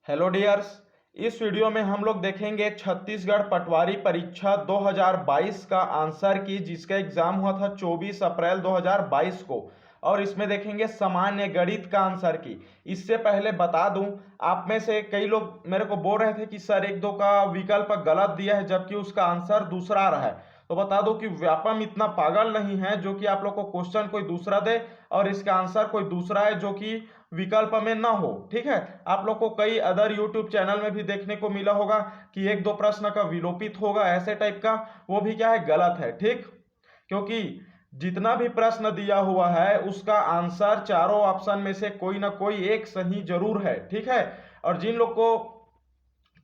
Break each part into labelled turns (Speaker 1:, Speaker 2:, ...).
Speaker 1: Hello dears. इस video में हम लोग देखेंगे छत्तीसगढ़ पटवारी परीक्षा 2022 का आंसर की, जिसका एग्जाम हुआ था 24 अप्रैल 2022 को। और इसमें देखेंगे सामान्य गणित का आंसर की। इससे पहले बता दूं, आप में से कई लोग मेरे को बोल रहे थे कि सर एक दो का विकल्प गलत दिया है जबकि उसका आंसर दूसरा आ रहा है। तो बता दो कि व्यापम इतना पागल नहीं है जो कि आप लोग को क्वेश्चन कोई दूसरा दे और इसका आंसर कोई दूसरा है जो कि विकल्प में ना हो। ठीक है, आप लोग को कई अदर यूट्यूब चैनल में भी देखने को मिला होगा कि एक दो प्रश्न का विलोपित होगा ऐसे टाइप का, वो भी क्या है, गलत है। ठीक, क्योंकि जितना भी प्रश्न दिया हुआ है उसका आंसर चारों ऑप्शन में से कोई ना कोई एक सही जरूर है। ठीक है, और जिन लोग को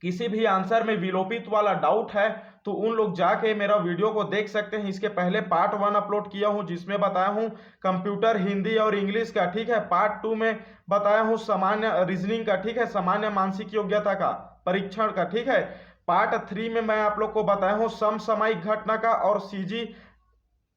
Speaker 1: किसी भी आंसर में विलोपित वाला डाउट है तो उन लोग जाके मेरा वीडियो को देख सकते हैं। इसके पहले पार्ट 1 अपलोड किया हूं जिसमें बताया हूं कंप्यूटर, हिंदी और इंग्लिश का। ठीक है, पार्ट 2 में बताया हूं सामान्य रीजनिंग का। ठीक है, सामान्य मानसिक योग्यता का परीक्षण का। ठीक है, पार्ट 3 में मैं आप लोग को बताया हूं समसामयिक घटना का और सीजी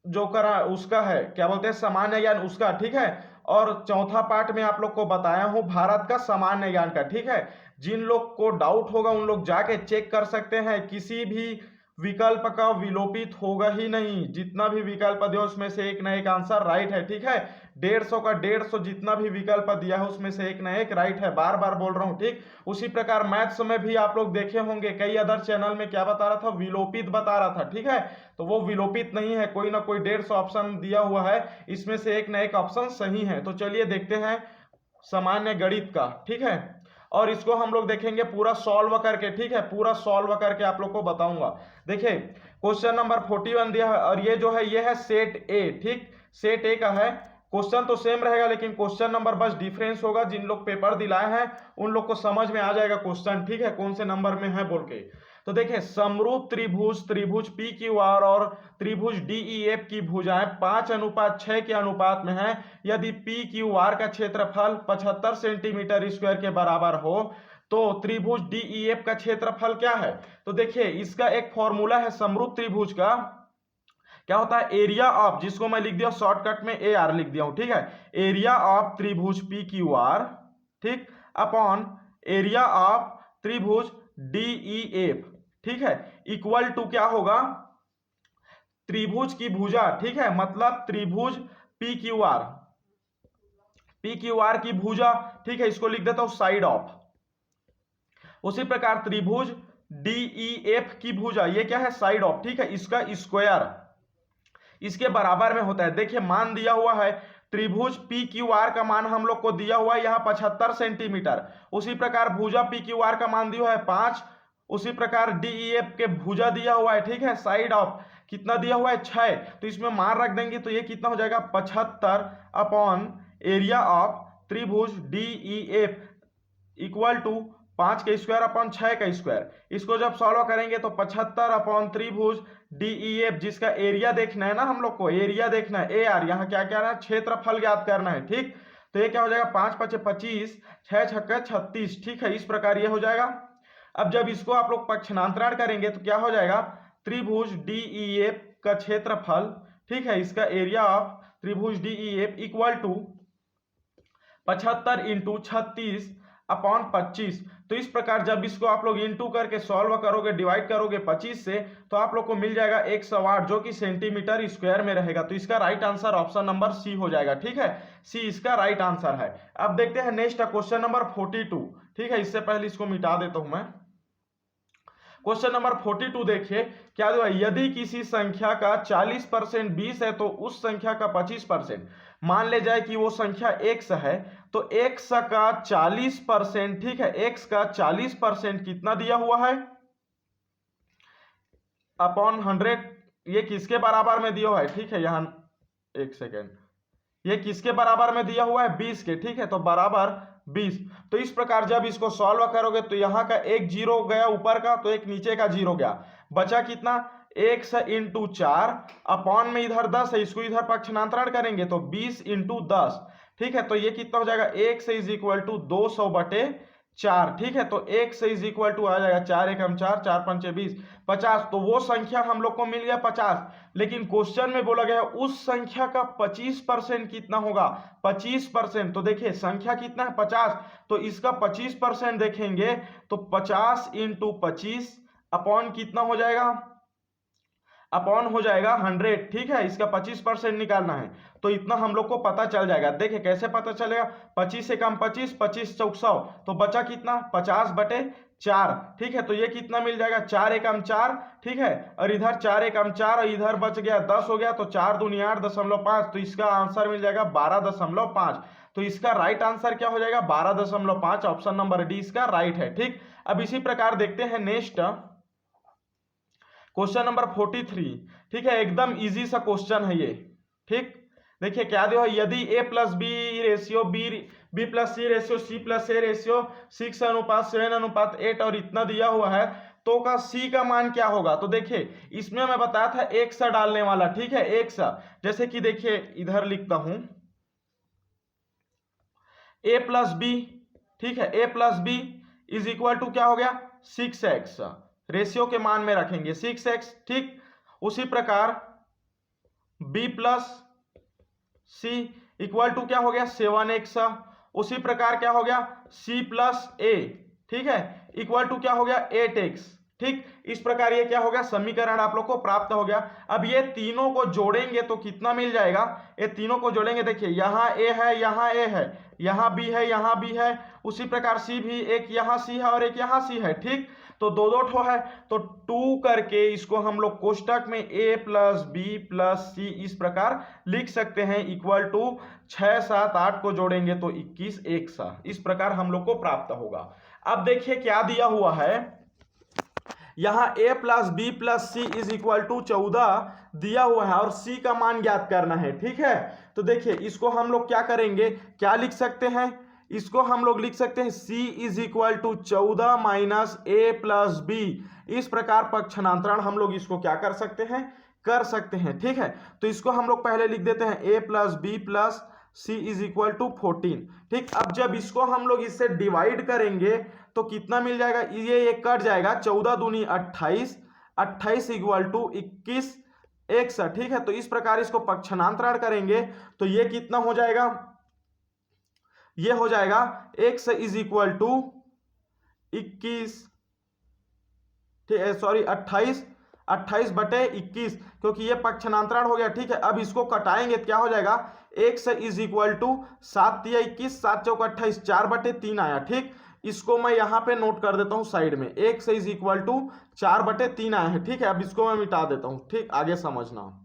Speaker 1: जो करा उसका है, क्या बोलते हैं, सामान्य ज्ञान उसका। ठीक है, और चौथा पार्ट में आप लोग को बताया हूं भारत का सामान्य ज्ञान का। ठीक है, जिन लोग को डाउट होगा उन लोग जाके चेक कर सकते हैं, किसी भी विकल्प का विलोपित होगा ही नहीं। जितना भी विकल्प दिया उसमें से एक ना एक आंसर राइट है। ठीक है, 150 का 150 जितना भी विकल्प दिया है उसमें से एक ना एक राइट है, बार बार बोल रहा हूं। ठीक, उसी प्रकार मैथ्स में भी आप लोग देखे होंगे कई अदर चैनल में क्या बता रहा था, विलोपित बता रहा था। ठीक है, तो वो विलोपित नहीं है, कोई ना कोई 150 ऑप्शन दिया हुआ है, इसमें से एक ना एक ऑप्शन सही है। तो चलिए देखते हैं सामान्य गणित का। ठीक है, और इसको हम लोग देखेंगे पूरा सॉल्व करके। ठीक है, पूरा सॉल्व करके आप लोग को बताऊंगा। देखिए क्वेश्चन नंबर 41 दिया है और ये जो है ये है सेट ए। ठीक, सेट ए का है। क्वेश्चन तो सेम रहेगा लेकिन क्वेश्चन नंबर बस डिफरेंस होगा। जिन लोग पेपर दिलाए हैं उन लोग को समझ में आ जाएगा क्वेश्चन। ठीक है, कौन से नंबर में है बोल के। तो देखें, समरूप त्रिभुज त्रिभुज पी क्यू आर और त्रिभुज डी ई एफ की भुजाएं 5:6 के अनुपात में है। यदि पी क्यू आर का क्षेत्रफल 75 सेंटीमीटर स्क्वायर के बराबर हो तो त्रिभुज डी ई एफ का क्षेत्रफल क्या है। तो देखिए इसका एक फॉर्मूला है समरूप त्रिभुज का, क्या होता है, एरिया ऑफ, जिसको मैं लिख दिया शॉर्टकट में ए आर लिख दिया हूं। ठीक है, एरिया ऑफ त्रिभुज पी क्यू आर, ठीक, अपॉन एरिया ऑफ त्रिभुज डीई एफ। ठीक है, इक्वल टू क्या होगा, त्रिभुज की भुजा। ठीक है, मतलब त्रिभुज P Q R, P Q R की भुजा। ठीक है, इसको लिख देता हूं साइड ऑफ। उसी प्रकार त्रिभुज डीई एफ की भुजा, ये क्या है, साइड ऑफ। ठीक है, इसका स्क्वायर इसके बराबर में होता है। देखिए मान दिया हुआ है त्रिभुज पी क्यू आर का मान हम लोग को दिया हुआ है यहाँ 75 सेंटीमीटर। उसी प्रकार भुजा पी क्यू आर का मान दिया है 5। उसी प्रकार डीईएफ के भुजा दिया हुआ है। ठीक है, साइड ऑफ कितना दिया हुआ है, 6। तो इसमें मान रख देंगे तो ये कितना हो जाएगा, 75 अपॉन एरिया ऑफ त्रिभुज डीईएफ इक्वल टू 5 का स्क्वायर अपॉन 6 का स्क्वायर। इसको जब सॉल्व करेंगे तो 75 अपॉन त्रिभुज डीईएफ, जिसका एरिया देखना है ना हम लोग को, एरिया देखना है, ए आर, यहाँ क्या क्या है, क्षेत्रफल ज्ञात करना है। ठीक, तो ये क्या हो जाएगा, 5 5 25, 6 6 36। ठीक है, इस प्रकार ये हो जाएगा। अब जब इसको आप लोग पक्षांतरण करेंगे तो क्या हो जाएगा, त्रिभुज डीईएफ का क्षेत्रफल, ठीक है, इसका एरिया ऑफ त्रिभुज DEF equal to 75 into 36 upon 25। तो इस प्रकार जब इसको आप लोग इंटू करके सॉल्व करोगे, डिवाइड करोगे 25 से, तो आप लोग को मिल जाएगा 108 जो कि सेंटीमीटर स्क्वायर में रहेगा। तो इसका right answer option number C हो जाएगा। ठीक है, सी इसका राइट आंसर है। अब देखते हैं नेक्स्ट क्वेश्चन नंबर 42। ठीक है, इससे पहले इसको मिटा देता हूं मैं। क्वेश्चन नंबर 42 देखिए क्या हुआ, यदि किसी संख्या का 40% 20 है तो उस संख्या का 25%, मान ले जाए कि वो संख्या x है तो x का 40%, ठीक है, x का 40% कितना दिया हुआ है, अपॉन 100। ये किसके बराबर में दिया हुआ है, ठीक है, यहां एक सेकेंड, ये किसके बराबर में दिया हुआ है, 20 के। ठीक है, तो बराबर 20। तो इस प्रकार जब इसको सॉल्व करोगे तो यहाँ का एक जीरो गया ऊपर का, तो एक नीचे का जीरो गया, बचा कितना, 1 इंटू 4 अपॉन में इधर 10 है, इसको इधर पक्षांतरण करेंगे तो 20 इंटू 10। ठीक है, तो ये कितना हो जाएगा, 1 इज इक्वल टू 200/4। 4, ठीक है। तो x इज इक्वल टू आ जाएगा 4 एकम 4, 4 पंचे 20, 50। तो वो संख्या हम लोग को मिल गया 50, लेकिन क्वेश्चन में बोला गया उस संख्या का 25% कितना होगा, 25%। तो देखिए संख्या कितना है 50, तो इसका 25% देखेंगे तो 50 इंटू 25 अपॉन कितना हो जाएगा, अपॉन हो जाएगा 100, ठीक है। इसका 25% निकालना है तो इतना हम लोग को पता चल जाएगा। देखिए कैसे पता चलेगा, 25 से कम 25, 25 चौक 100, तो बचा कितना 50/4, ठीक है। तो ये कितना मिल जाएगा 4 एकम 4, ठीक है। और इधर 4 एकम 4 और इधर बच गया 10 हो गया, तो 4 दूनी 8 0.5, तो इसका आंसर मिल जाएगा 12.5। तो इसका राइट आंसर क्या हो जाएगा 12.5, ऑप्शन नंबर डी इसका राइट है, ठीक। अब इसी प्रकार देखते हैं नेक्स्ट क्वेश्चन नंबर 43, ठीक है। एकदम इजी सा क्वेश्चन है ये, ठीक। देखिए क्या दिया है, यदि a plus B ratio B plus C ratio C plus A ratio 6:7:8 और इतना दिया हुआ है, तो का c का मान क्या होगा। तो देखिए इसमें मैं बताया था एक सा डालने वाला, ठीक है, एक सा। जैसे कि देखिए इधर लिखता हूं a प्लस बी, ठीक है, a plus B is equal to क्या हो गया 6x, रेशियो के मान में रखेंगे 6x, ठीक। उसी प्रकार b plus C equal to क्या हो गया 7x, उसी प्रकार क्या हो गया c प्लस ए, ठीक है, इक्वल टू क्या हो गया 8x, ठीक। इस प्रकार ये क्या हो गया समीकरण आप लोग को प्राप्त हो गया। अब ये तीनों को जोड़ेंगे तो कितना मिल जाएगा, ये तीनों को जोड़ेंगे, देखिए यहाँ a है, यहाँ a है, यहाँ b है, यहाँ b है, उसी प्रकार c भी, एक यहाँ c है और एक यहाँ c है, ठीक। तो दो दो ठो है, तो 2 करके इसको हम लोग कोष्टक में a प्लस बी प्लस सी इस प्रकार लिख सकते हैं, इक्वल टू 6 7 8 को जोड़ेंगे तो 21 1 सा, इस प्रकार हम लोग को प्राप्त होगा। अब देखिए क्या दिया हुआ है, यहाँ a plus B plus C is equal to 14 दिया हुआ है और c का मान ज्ञात करना है, ठीक है। तो देखिए इसको हम लोग क्या करेंगे, क्या लिख सकते हैं, इसको हम लोग लिख सकते हैं c is equal to 14 minus a plus B. इस प्रकार पक्षांतरण हम लोग इसको क्या कर सकते हैं, कर सकते हैं, ठीक है। तो इसको हम लोग पहले लिख देते हैं a plus B plus c is equal to 14, ठीक। अब जब इसको हम लोग इससे डिवाइड करेंगे तो कितना मिल जाएगा, ये कट जाएगा, 14 दूनी 28, 28 इक्वल टू 21 x, ठीक है। तो इस प्रकार इसको पक्षांतरण करेंगे तो ये कितना हो जाएगा, ये हो जाएगा x is equal to 21, sorry 28/21, क्योंकि ये पक्षांतरण हो गया, ठीक है। अब इसको कटाएंगे क्या हो जाएगा, x इज इक्वल टू 7 × 21, 7 × 4 = 28, 4/3 आया, ठीक। इसको मैं यहां पे नोट कर देता हूं साइड में, x इज इक्वल टू 4/3 आया है, ठीक है। अब इसको मैं मिटा देता हूं, ठीक, आगे समझना।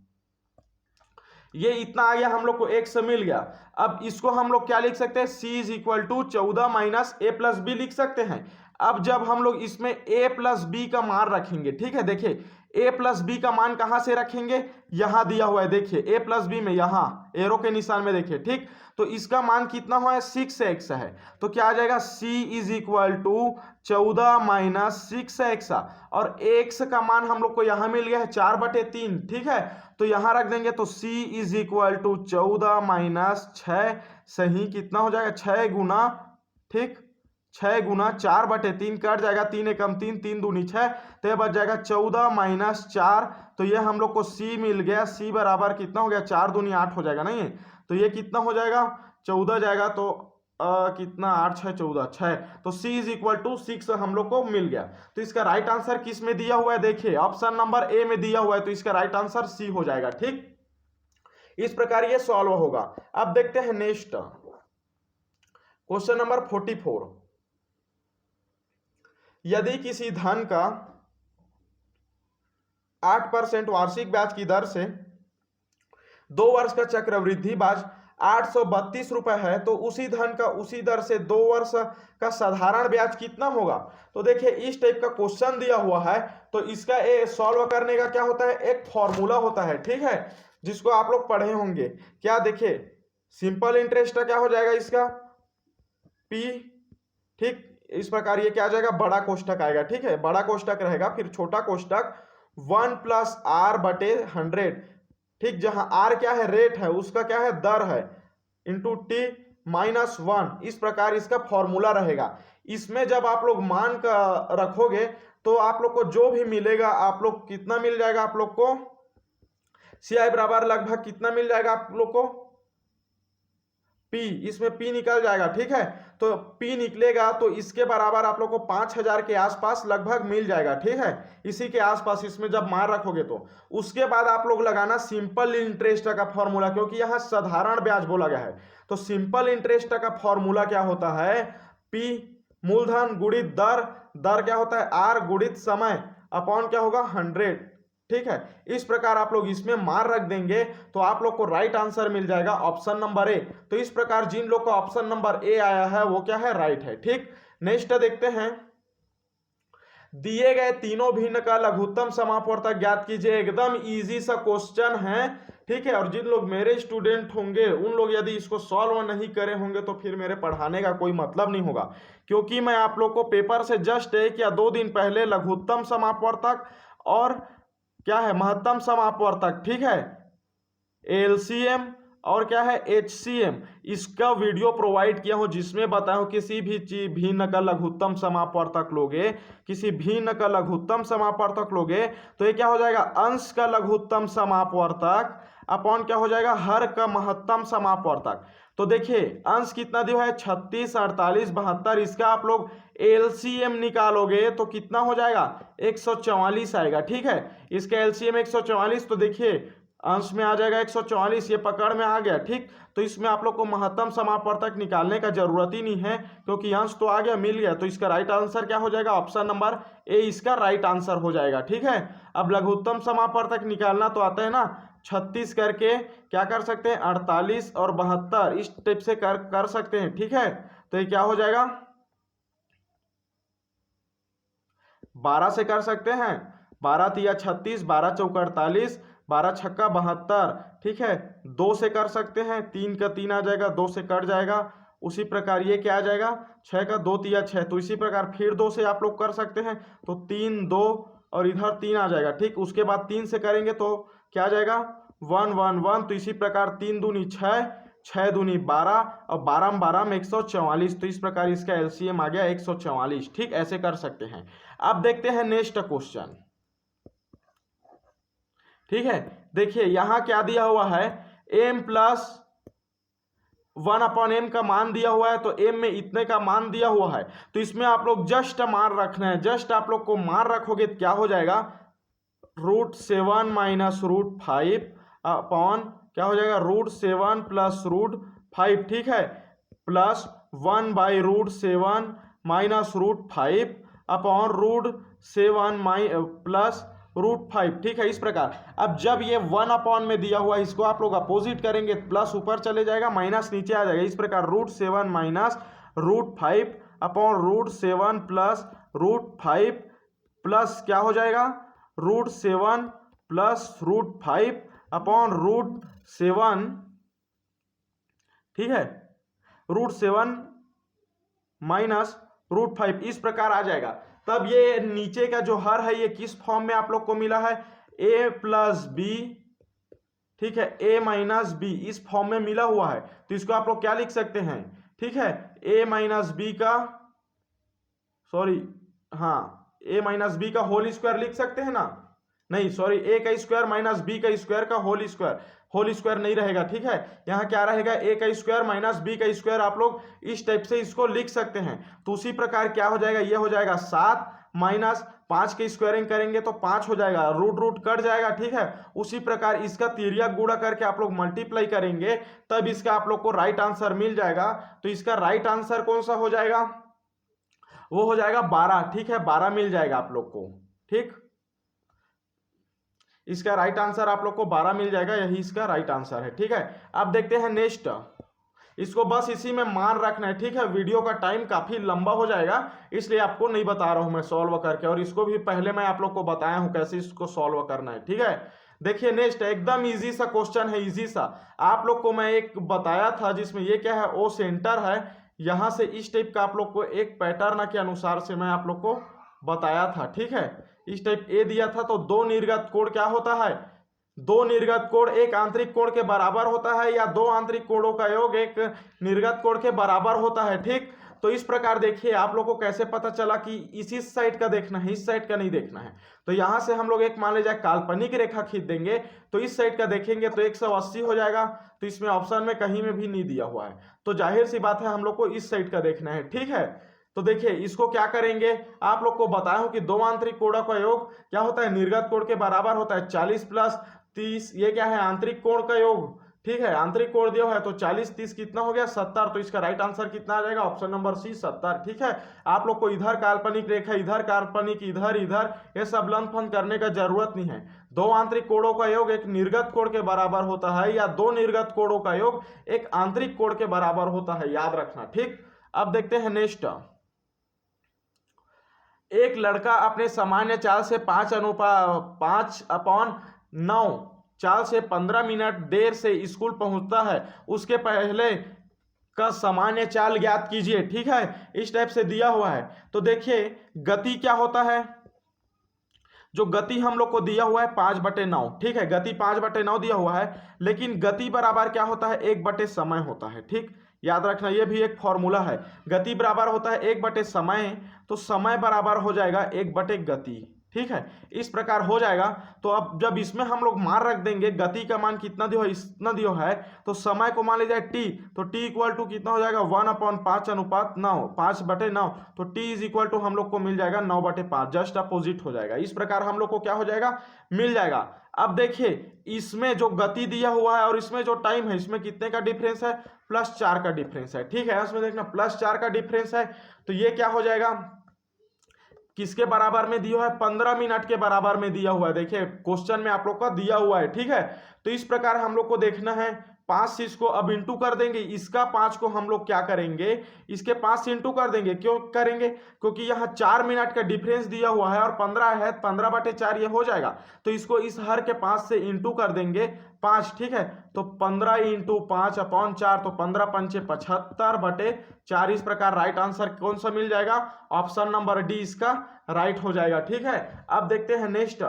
Speaker 1: ये इतना आ गया, हम लोग को x मिल गया। अब इसको हम लोग क्या लिख सकते हैं, c is equal to 14 minus a plus B लिख सकते हैं। अब जब हम लोग इसमें a प्लस बी का मान रखेंगे, ठीक है, देखिए a प्लस बी का मान कहां से रखेंगे, यहां दिया हुआ है, देखिए a प्लस बी में, यहां एरो के निशान में देखिए, ठीक। तो इसका मान कितना हुआ है 6x है, तो क्या आ जाएगा c is equal to 14 minus 6x, और x का मान हम लोग को यहां मिल गया है 4/3, ठीक है। तो यहां रख देंगे तो c is equal to 14 minus 6, सही कितना हो जाएगा 6 गुना, ठीक, 6 गुना 4/3 कट जाएगा, 3 एकम 3, 3 दूनी 6, तो ये बच जाएगा 14 माइनस 4, तो ये हम लोग को c मिल गया, c बराबर कितना हो गया 4 दूनी 8 हो जाएगा, नहीं, तो ये कितना हो जाएगा 14 जाएगा, तो कितना 8 6 14 6, तो c इज इक्वल टू 6 हम लोग को मिल गया। तो इसका राइट आंसर किस में दिया हुआ है, देखिए ऑप्शन नंबर ए में दिया हुआ है, तो इसका राइट आंसर सी हो जाएगा, ठीक। इस प्रकार ये सॉल्व होगा। अब देखते हैं नेक्स्ट क्वेश्चन नंबर 44, यदि किसी धन का 8% वार्षिक ब्याज की दर से 2 वर्ष का चक्रवृद्धि ब्याज 832 रुपए है, तो उसी धन का उसी दर से 2 वर्ष का साधारण ब्याज कितना होगा। तो देखिए इस टाइप का क्वेश्चन दिया हुआ है, तो इसका सॉल्व करने का क्या होता है, एक फॉर्मूला होता है, ठीक है, जिसको आप लोग पढ़े होंगे। क्या, देखिए सिंपल इंटरेस्ट का क्या हो जाएगा इसका P, ठीक। इस प्रकार ये क्या आ जाएगा, बड़ा कोष्टक आएगा, ठीक है, बड़ा कोष्टक रहेगा, फिर छोटा कोष्टक 1 + r/100, ठीक, जहां r क्या है, रेट है, उसका क्या है, दर है, इंटू t - 1, इस प्रकार इसका फॉर्मूला रहेगा। इसमें जब आप लोग मान का रखोगे तो आप लोग को जो भी मिलेगा, आप लोग कितना मिल जाएगा, आप लोग को CI बराबर लगभग कितना मिल जाएगा आप लोग को, P, इसमें P निकल जाएगा। ठीक है, तो P निकलेगा तो इसके बराबर आप लोग को 5000 के आसपास लगभग मिल जाएगा। ठीक है, इसी के आसपास इसमें जब मार रखोगे तो उसके बाद आप लोग लगाना सिंपल इंटरेस्ट का फॉर्मूला, क्योंकि यहाँ साधारण ब्याज बोला गया है। तो सिंपल इंटरेस्ट का फॉर्मूला क्या होता है, P मूलधन गुणित दर, दर क्या होता है R गुणित समय अपॉन क्या होगा 100। ठीक है, इस प्रकार आप लोग इसमें मार रख देंगे तो आप लोग को राइट आंसर मिल जाएगा ऑप्शन नंबर ए। तो इस प्रकार जिन लोग का ऑप्शन नंबर ए आया है वो क्या है, राइट है। ठीक, नेक्स्ट देखते हैं, दिए गए तीनों भिन्न का लघुत्तम समापवर्तक ज्ञात कीजिए। एकदम इजी सा क्वेश्चन है। ठीक है, और जिन लोग मेरे स्टूडेंट होंगे उन लोग यदि इसको सॉल्व नहीं करे होंगे तो फिर मेरे पढ़ाने का कोई मतलब नहीं होगा, क्योंकि मैं आप लोग को पेपर से जस्ट 1 या 2 दिन पहले लघुत्तम समापवर्तक और क्या है महत्तम समापवर्तक, ठीक है, LCM और क्या है HCM, इसका वीडियो प्रोवाइड किया हूं जिसमें बताया किसी भी चीज भिन्न का लघुत्तम समापवर्तक लोगे, किसी भिन्न का लघुत्तम समापवर्तक लोगे तो ये क्या हो जाएगा, अंश का लघुत्तम समापवर्तक अपॉन क्या हो जाएगा, हर का महत्तम समापवर्तक। तो देखिए अंश कितना दिया है 36, 48, 72, इसका आप लोग LCM निकालोगे तो कितना हो जाएगा 144 आएगा। ठीक है, इसका LCM 144, तो देखिए अंश में आ जाएगा 144, ये पकड़ में आ गया। ठीक, तो इसमें आप लोग को महत्तम समापवर्तक निकालने का जरूरत ही नहीं है, क्योंकि अंश तो आ गया, मिल गया। तो इसका राइट आंसर क्या हो जाएगा, ऑप्शन नंबर ए इसका राइट आंसर हो जाएगा। ठीक है, अब लघुत्तम समापवर्तक निकालना तो आता है ना, 36 करके क्या कर सकते हैं 48 और 72 इस टाइप से कर सकते हैं। ठीक है, तो ये क्या हो जाएगा 12 से कर सकते हैं, 12 तिया 36, 12 चौका 48, 12 छक्का 72। ठीक है, 2 से कर सकते हैं, 3 का 3 आ जाएगा, 2 से कट जाएगा। उसी प्रकार ये क्या आ जाएगा 6 का 2 तिया 6, तो इसी प्रकार फिर 2 से आप लोग कर सकते हैं, तो 3 2 और इधर 3 आ जाएगा। ठीक, उसके बाद 3 से करेंगे तो क्या आ जाएगा 1 1 1, तो इसी प्रकार 3 दूनी 6, 6 दूनी 12 और 12 12 में 144, तो इस प्रकार इसका LCM आ गया 144। ठीक, ऐसे कर सकते हैं। अब देखते हैं नेक्स्ट क्वेश्चन। ठीक है, देखिए यहां क्या दिया हुआ है, m प्लस 1/m का मान दिया हुआ है, तो m में इतने का मान दिया हुआ है, तो इसमें आप लोग जस्ट मान रखना है। जस्ट आप लोग को मान रखोगे तो क्या हो जाएगा √7 माइनस √5 अपॉन क्या हो जाएगा √7 प्लस √5। ठीक है, प्लस 1/√7 माइनस √5 अपॉन √7 प्लस √5। ठीक है, इस प्रकार अब जब ये 1 में दिया हुआ है, इसको आप लोग अपोजिट करेंगे, प्लस ऊपर चले जाएगा, माइनस नीचे आ जाएगा। इस प्रकार √7 माइनस √5 अपॉन √7 प्लस √5 प्लस क्या हो जाएगा √7 प्लस √5 अपॉन √7। ठीक है, √7 माइनस √5 इस प्रकार आ जाएगा। तब ये नीचे का जो हर है ये किस फॉर्म में आप लोग को मिला है, a प्लस बी, ठीक है, a माइनस बी इस फॉर्म में मिला हुआ है। तो इसको आप लोग क्या लिख सकते हैं, ठीक है, a माइनस बी का a माइनस बी का होल स्क्वायर लिख सकते हैं ना, नहीं सॉरी, a का स्क्वायर माइनस बी का स्क्वायर का होल स्क्वायर नहीं रहेगा। ठीक है, यहाँ क्या रहेगा a का स्क्वायर माइनस बी का स्क्वायर, आप लोग इस टाइप से इसको लिख सकते हैं। तो उसी प्रकार क्या हो जाएगा, ये हो जाएगा 7 माइनस 5 की स्क्वायरिंग करेंगे तो 5 हो जाएगा, रूट कट जाएगा। ठीक है, उसी प्रकार इसका तिर्यक गुणा करके आप लोग मल्टीप्लाई करेंगे, तब इसका आप लोग को राइट आंसर मिल जाएगा। तो इसका राइट आंसर कौन सा हो जाएगा, वो हो जाएगा 12। ठीक है, 12 मिल जाएगा आप लोग को। ठीक, इसका राइट आंसर आप लोग को 12 मिल जाएगा, यही इसका राइट आंसर है। ठीक है, अब देखते हैं नेक्स्ट, इसको बस इसी में मान रखना है। ठीक है, वीडियो का टाइम काफी लंबा हो जाएगा, इसलिए आपको नहीं बता रहा हूं मैं सॉल्व करके, और इसको भी पहले मैं आप लोग को बताया हूं कैसे इसको सॉल्व करना है। ठीक है, देखिए नेक्स्ट एकदम इजी सा क्वेश्चन है, इजी सा। आप लोग को मैं एक बताया था जिसमें ये क्या है, ओ सेंटर है, यहां से इस टाइप का आप लोग को एक पैटर्न के अनुसार से मैं आप लोग को बताया था। ठीक है, इस टाइप ए दिया था, तो 2 निर्गत कोण क्या होता है, 2 निर्गत कोण एक आंतरिक कोण के बराबर होता है, या 2 आंतरिक कोणों का योग एक निर्गत कोण के बराबर होता है। ठीक, तो इस प्रकार देखिए आप लोग को कैसे पता चला कि इस साइड का देखना है, इस साइड का नहीं देखना है। तो यहां से हम लोग एक मान लीजिए काल्पनिक रेखा खींच देंगे, तो इस साइड का देखेंगे तो 180 हो जाएगा। तो इसमें ऑप्शन में कहीं में भी नहीं दिया हुआ है, तो जाहिर सी बात है हम लोग को इस साइड का देखना है, ठीक है। तो देखिए इसको क्या करेंगे, आप लोग को बताया हूं कि दो आंतरिक कोणों का योग क्या होता है, निर्गत कोण के बराबर होता है 40 प्लस 30, ये क्या है आंतरिक कोण का योग, ठीक है। आंतरिक कोण दिया है तो 40 30 कितना हो गया 70, तो इसका राइट आंसर कितना आ जाएगा, ऑप्शन नंबर सी 70, ठीक है। आप लोग को इधर काल्पनिक रेखा, इधर काल्पनिक, इधर इधर ये सब लंबन करने का जरूरत नहीं है। दो आंतरिक कोणों का योग एक निर्गत कोण के बराबर होता है, या दो निर्गत कोणों का योग एक आंतरिक कोण के बराबर होता है, याद रखना, ठीक। अब देखते हैं नेक्स्ट। एक लड़का अपने सामान्य चाल से 5/9 चाल से 15 मिनट देर से स्कूल पहुंचता है, उसके पहले का सामान्य चाल ज्ञात कीजिए, ठीक है। इस टाइप से दिया हुआ है। तो देखिए गति क्या होता है, जो गति हम लोग को दिया हुआ है 5/9, ठीक है। गति 5/9 दिया हुआ है, लेकिन गति बराबर क्या होता है 1/समय होता है, ठीक। याद रखना ये भी एक फॉर्मूला है, गति बराबर होता है 1/समय, तो समय बराबर हो जाएगा 1/गति, ठीक है। इस प्रकार हो जाएगा। तो अब जब इसमें हम लोग मान रख देंगे, गति का मान कितना दिया है, इतना दिया है, तो समय को मान लीजिए टी, तो टी इक्वल टू कितना हो जाएगा 1/5/9, 5/9, तो टी इज इक्वल टू हम लोग को मिल जाएगा 9/5, जस्ट अपोजिट हो जाएगा। इस प्रकार हम लोग को क्या हो जाएगा, मिल जाएगा। अब देखिए इसमें जो गति दिया हुआ है और इसमें जो टाइम है, इसमें कितने का डिफरेंस है, +4 का डिफरेंस है, ठीक है। इसमें देखना +4 का डिफरेंस है, तो ये क्या हो जाएगा, किसके बराबर में दिया है, 15 मिनट के बराबर में दिया हुआ है। देखिए क्वेश्चन में आप लोग का दिया हुआ है, ठीक है। तो इस प्रकार हम लोग को देखना है, 5 से इसको अब इंटू कर देंगे, इसका 5 को हम लोग क्या करेंगे, इसके 5 से इंटू कर देंगे। क्यों करेंगे, क्योंकि यहाँ 4 मिनट का डिफरेंस दिया हुआ है और 15 है, 15/4 ये हो जाएगा। तो इसको इस हर के 5 से इंटू कर देंगे 5, ठीक है। तो 15 × 5/4, तो 15×5 = 75/4। इस प्रकार राइट आंसर कौन सा मिल जाएगा, ऑप्शन नंबर डी इसका राइट हो जाएगा, ठीक है। अब देखते हैं नेक्स्ट।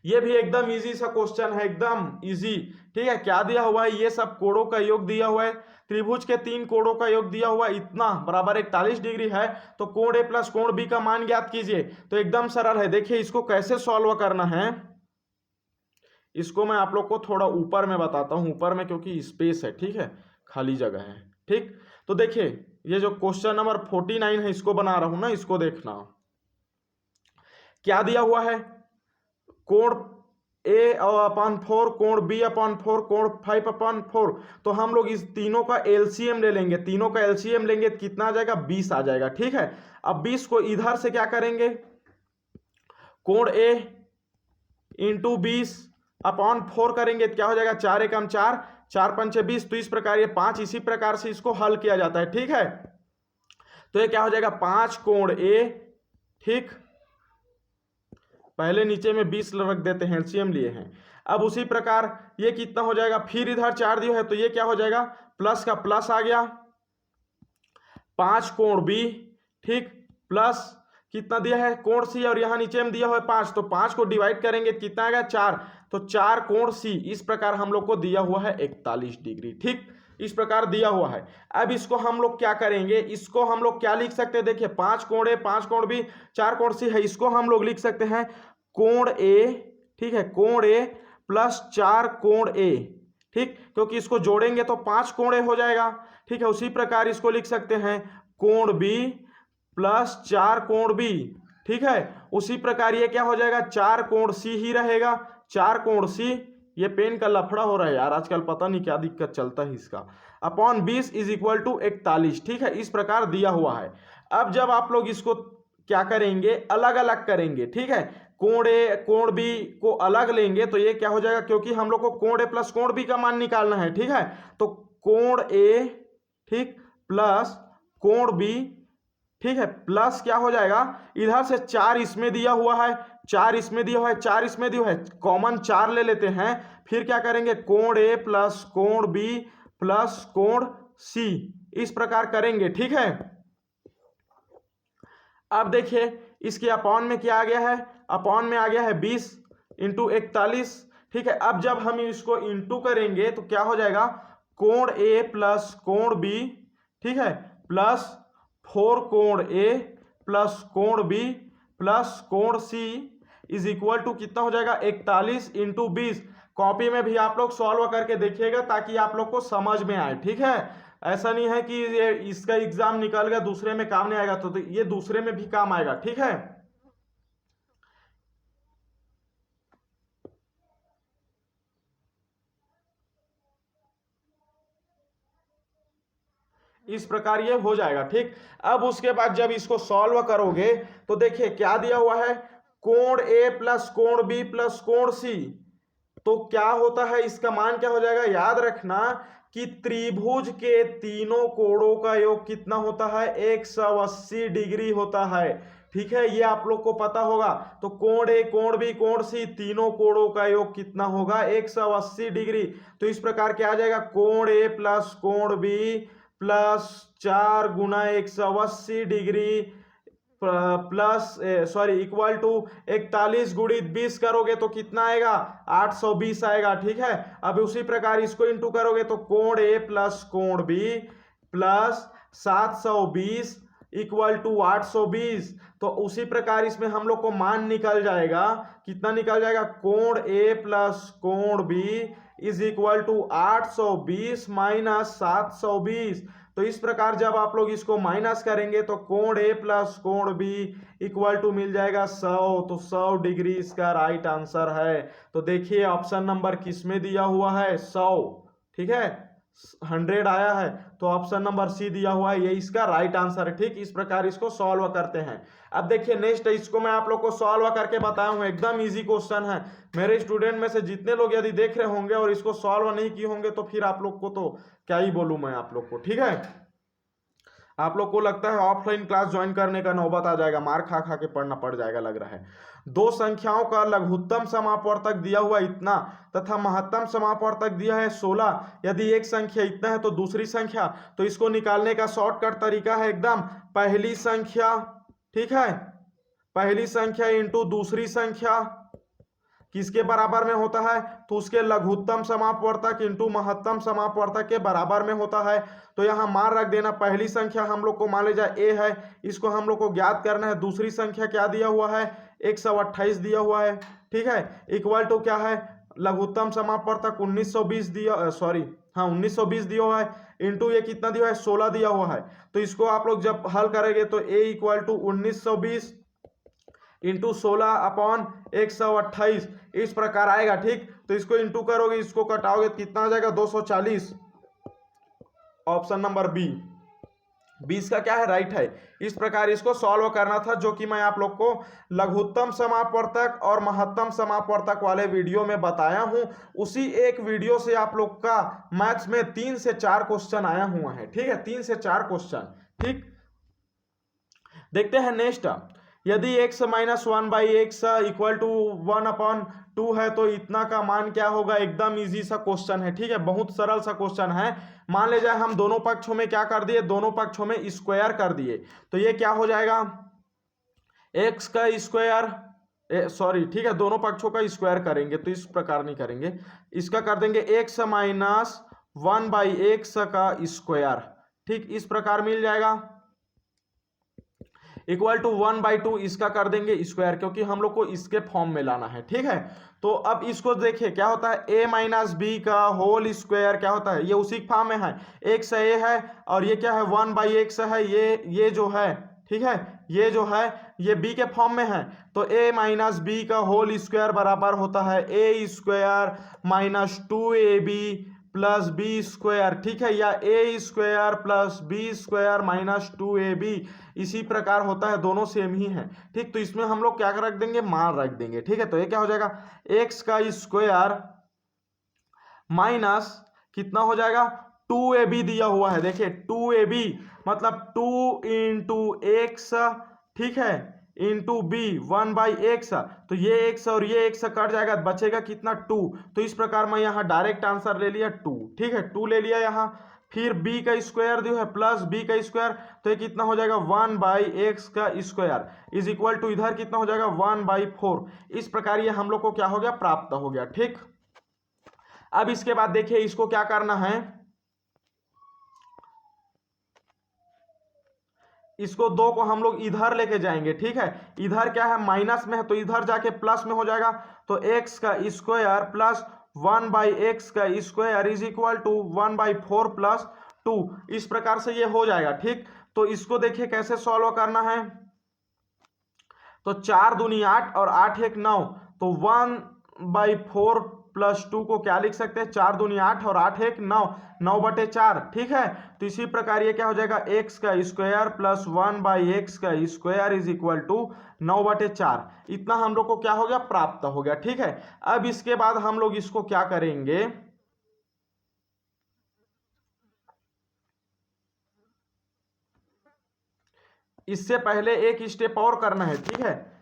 Speaker 1: ये भी एकदम इजी सा क्वेश्चन है, एकदम इजी, ठीक है। क्या दिया हुआ है, ये सब कोणों का योग दिया हुआ है, त्रिभुज के 3 कोणों का योग दिया हुआ है, इतना बराबर 41 डिग्री है। तो कोण ए प्लस कोण बी का मान ज्ञात कीजिए। तो एकदम सरल है, देखिए इसको कैसे सॉल्व करना है, इसको मैं आप लोग को थोड़ा ऊपर में बताता हूं, ऊपर में क्योंकि स्पेस है, ठीक है, खाली जगह है, ठीक। तो देखिए ये जो क्वेश्चन नंबर 49 है, इसको बना रहा हूं ना, इसको देखना क्या दिया हुआ है, कोण A/4, कोण B/4, कोण 5/4। तो हम लोग इस तीनों का एलसीएम ले लेंगे, तीनों का एलसीएम लेंगे तो कितना आ जाएगा, 20 आ जाएगा, ठीक है। अब 20 को इधर से क्या करेंगे, कोण A × 20/4 करेंगे तो क्या हो जाएगा, 4 × 4, 4×5 = 20। तो इस प्रकार ये 5 इसी प्रकार से इसको हल किया जाता है, ठीक है। तो ये क्या हो जाएगा, 5 कोण A, ठीक। पहले नीचे में 20 रख देते हैं, एलसीएम लिए हैं। अब उसी प्रकार ये कितना हो जाएगा, फिर इधर 4 दिया है, तो ये क्या हो जाएगा, प्लस का प्लस आ गया, 5 कोण B, ठीक, प्लस कितना दिया है कोण C, और यहाँ नीचे में दिया हुआ है 5, तो 5 को डिवाइड करेंगे तो कितना आ गया 4, तो 4 कोण C। इस प्रकार हम लोग को दिया हुआ है 41 डिग्री, ठीक, इस प्रकार दिया हुआ है। अब इसको हम लोग क्या करेंगे, इसको हम लोग क्या लिख सकते हैं, देखिए 5 कोण A, 5 कोण B, 4 कोण C है, इसको हम लोग लिख सकते हैं कोण A, ठीक है, कोण A प्लस 4 कोण A, ठीक, क्योंकि इसको जोड़ेंगे तो 5 कोण A हो जाएगा, ठीक है। उसी प्रकार इसको लिख सकते हैं कोण B प्लस 4 कोण B, ठीक है। उसी प्रकार ये क्या हो जाएगा, 4 कोण C ही रहेगा, 4 कोण C। ये पेन का लफड़ा हो रहा है यार आजकल, पता नहीं क्या दिक्कत चलता है इसका, अपॉन 20 = 41, ठीक है। इस प्रकार दिया हुआ है। अब जब आप लोग इसको क्या करेंगे, अलग अलग करेंगे, ठीक है, कोण A कोण B को अलग लेंगे तो ये क्या हो जाएगा, क्योंकि हम लोग को कोण A प्लस कोण B का मान निकालना है, ठीक है। तो कोण A, ठीक, प्लस कोण B, ठीक है, प्लस क्या हो जाएगा, इधर से 4 इसमें दिया हुआ है, 4 इसमें दिया हुआ है, 4 इसमें दिया हुआ है, कॉमन 4 ले लेते हैं। फिर क्या करेंगे, कोण A प्लस कोण B प्लस कोण C, इस प्रकार करेंगे, ठीक है। अब देखिए इसके अपॉन में क्या आ गया है, अपॉन में आ गया है 20 × 41, ठीक है। अब जब हम इसको इंटू करेंगे तो क्या हो जाएगा, कोण A प्लस कोण B, ठीक है, प्लस 4 कोण ए प्लस कोण बी प्लस कोण सी इज इक्वल टू कितना हो जाएगा 41 इंटू 20। कॉपी में भी आप लोग सॉल्व करके देखिएगा ताकि आप लोग को समझ में आए, ठीक है। ऐसा नहीं है कि ये इसका एग्जाम निकल गया दूसरे में काम नहीं आएगा, तो ये दूसरे में भी काम आएगा, ठीक है। इस प्रकार ये हो जाएगा, ठीक। अब उसके बाद जब इसको सॉल्व करोगे तो देखिए क्या दिया हुआ है, कोण ए प्लस कोण बी प्लस कोण सी, तो क्या होता है इसका मान क्या हो जाएगा, याद रखना कि त्रिभुज के तीनों कोणों का योग कितना होता है 180 डिग्री होता है, ठीक है। ये आप लोग को पता होगा। तो कोण ए कोण बी कोण सी तीनों कोणों का योग कितना होगा 180 डिग्री। तो इस प्रकार क्या आ जाएगा, कोण ए प्लस कोण बी प्लस 4 गुना 180 डिग्री प्लस इक्वल टू 41 गुणित 20 करोगे तो कितना आएगा 820 आएगा, ठीक है। अब उसी प्रकार इसको इंटू करोगे तो कोण ए प्लस कोण बी प्लस 720 इक्वल टू 820। तो उसी प्रकार इसमें हम लोग को मान निकल जाएगा, कितना निकल जाएगा, कोण ए प्लस कोण B is equal to 820 minus 720। तो इस प्रकार जब आप लोग इसको माइनस करेंगे तो कोण ए प्लस कोण बी इक्वल टू मिल जाएगा 100। तो 100 डिग्री इसका राइट आंसर है। तो देखिए ऑप्शन नंबर किस में दिया हुआ है 100, ठीक है, 100 आया है, तो ऑप्शन नंबर सी दिया हुआ है, ये इसका राइट आंसर है, ठीक। इस प्रकार इसको सॉल्व करते हैं। अब देखिए नेक्स्ट, इसको मैं आप लोग को सॉल्व करके बताया हूं, एकदम इजी क्वेश्चन है। मेरे स्टूडेंट में से जितने लोग यदि देख रहे होंगे और इसको सॉल्व नहीं किए होंगे तो फिर आप लोग को तो क्या ही बोलूं मैं आप लोग को, ठीक है। आप लोग को लगता है ऑफलाइन क्लास ज्वाइन करने का नौबत आ जाएगा, मार खा खा के पढ़ना पड़ जाएगा लग रहा है। दो संख्याओं का लघुत्तम समापवर्तक दिया हुआ इतना तथा महत्तम समापवर्तक दिया है 16। यदि एक संख्या इतना है तो दूसरी संख्या, तो इसको निकालने का शॉर्टकट तरीका है एकदम पहली संख्या, ठीक है, पहली संख्या इंटू दूसरी संख्या किसके बराबर में होता है, तो उसके लघुत्तम समापवर्तक इंटू महत्तम समापवर्तक के बराबर में होता है। तो यहाँ मान रख देना, पहली संख्या हम लोग को मान लीजिए ए है, इसको हम लोग को ज्ञात करना है। दूसरी संख्या क्या दिया हुआ है 128 दिया हुआ है, ठीक है, इक्वल टू क्या है, लघुत्तम समापवर्तक 1920 दिया, 1920 दिया हुआ है, इंटू ये कितना दिया है 16 दिया हुआ है। तो इसको आप लोग जब हल करेंगे तो ए इक्वल टू 1920 इंटू 16 अपॉन 128 इस प्रकार आएगा, ठीक। तो इसको इंटू करोगे, इसको कटाओगे तो कितना आ जाएगा 240। ऑप्शन नंबर बी 20 का क्या है राइट है। इस प्रकार इसको सॉल्व करना था, जो कि मैं आप लोग को लघुत्तम समापवर्तक और महत्तम समापवर्तक वाले वीडियो में बताया हूं। उसी एक वीडियो से आप लोग का मैथ्स में 3 से 4 क्वेश्चन आया हुआ है, ठीक है, 3 से 4 क्वेश्चन, ठीक। देखते हैं नेक्स्ट, यदि x minus 1/x equal to 1/2 है तो इतना का मान क्या होगा। एकदम इजी सा क्वेश्चन है, ठीक है, बहुत सरल सा क्वेश्चन है। मान ले जाए हम दोनों पक्षों में क्या कर दिए, दोनों पक्षों में स्क्वायर कर दिए, तो ये क्या हो जाएगा x का स्क्वायर, ठीक है, दोनों पक्षों का स्क्वायर करेंगे तो इस प्रकार नहीं करेंगे, इसका कर देंगे x माइनस 1/x का स्क्वायर, ठीक, इस प्रकार मिल जाएगा इक्वल टू 1/2 इसका कर देंगे स्क्वायर, क्योंकि हम लोग को इसके फॉर्म में लाना है, ठीक है। तो अब इसको देखिए क्या होता है, a माइनस बी का होल स्क्वायर क्या होता है, ये उसी फॉर्म में है, x a है और ये क्या है 1/x है, ये जो है, ठीक है, ये जो है ये b के फॉर्म में है। तो a माइनस बी का होल स्क्वायर बराबर होता है a square minus 2ab plus B square, ठीक है, या A square plus B square minus 2ab, इसी प्रकार होता है, दोनों सेम ही है, ठीक। तो इसमें हम लोग क्या रख देंगे, मान रख देंगे, ठीक है। तो ये क्या हो जाएगा x का स्क्वायर माइनस कितना हो जाएगा 2ab दिया हुआ है, देखिए 2ab मतलब 2 इंटू एक्स, ठीक है, इंटू बी 1/x, तो ये x और ये x कट जाएगा, बचेगा कितना 2। तो इस प्रकार मैं यहाँ डायरेक्ट आंसर ले लिया 2, ठीक है, 2 ले लिया यहाँ। फिर b का स्क्वायर जो है प्लस b का स्क्वायर, तो ये कितना हो जाएगा 1/x का स्क्वायर इज इक्वल टू इधर कितना हो जाएगा 1/4। इस प्रकार ये हम लोग को क्या हो गया, प्राप्त हो गया, ठीक। अब इसके बाद देखिए इसको क्या करना है, इसको 2 को हम लोग इधर लेके जाएंगे, ठीक है। इधर क्या है, माइनस में है, तो इधर जाके प्लस में हो जाएगा। तो एक्स का स्क्वायर प्लस 1/x का square is equal to 1/4 plus 2। इस प्रकार से ये हो जाएगा, ठीक। तो इसको देखिए कैसे सॉल्व करना है। तो 4 दूनी 8 और 8 एक 9, तो 1/4 प्लस 2 को क्या लिख सकते हैं, 4 दूनी 8 और 8 एक 9, 9/4, ठीक है। तो इसी प्रकार ये क्या हो जाएगा, एक्स का स्क्वायर प्लस 1/x का स्क्वायर इज इक्वल टू 9/4। इतना हम लोग को क्या हो गया, प्राप्त हो गया, ठीक है। अब इसके बाद हम लोग इसको क्या करेंगे, इससे पहले एक स्टेप और करना है, ठीक है।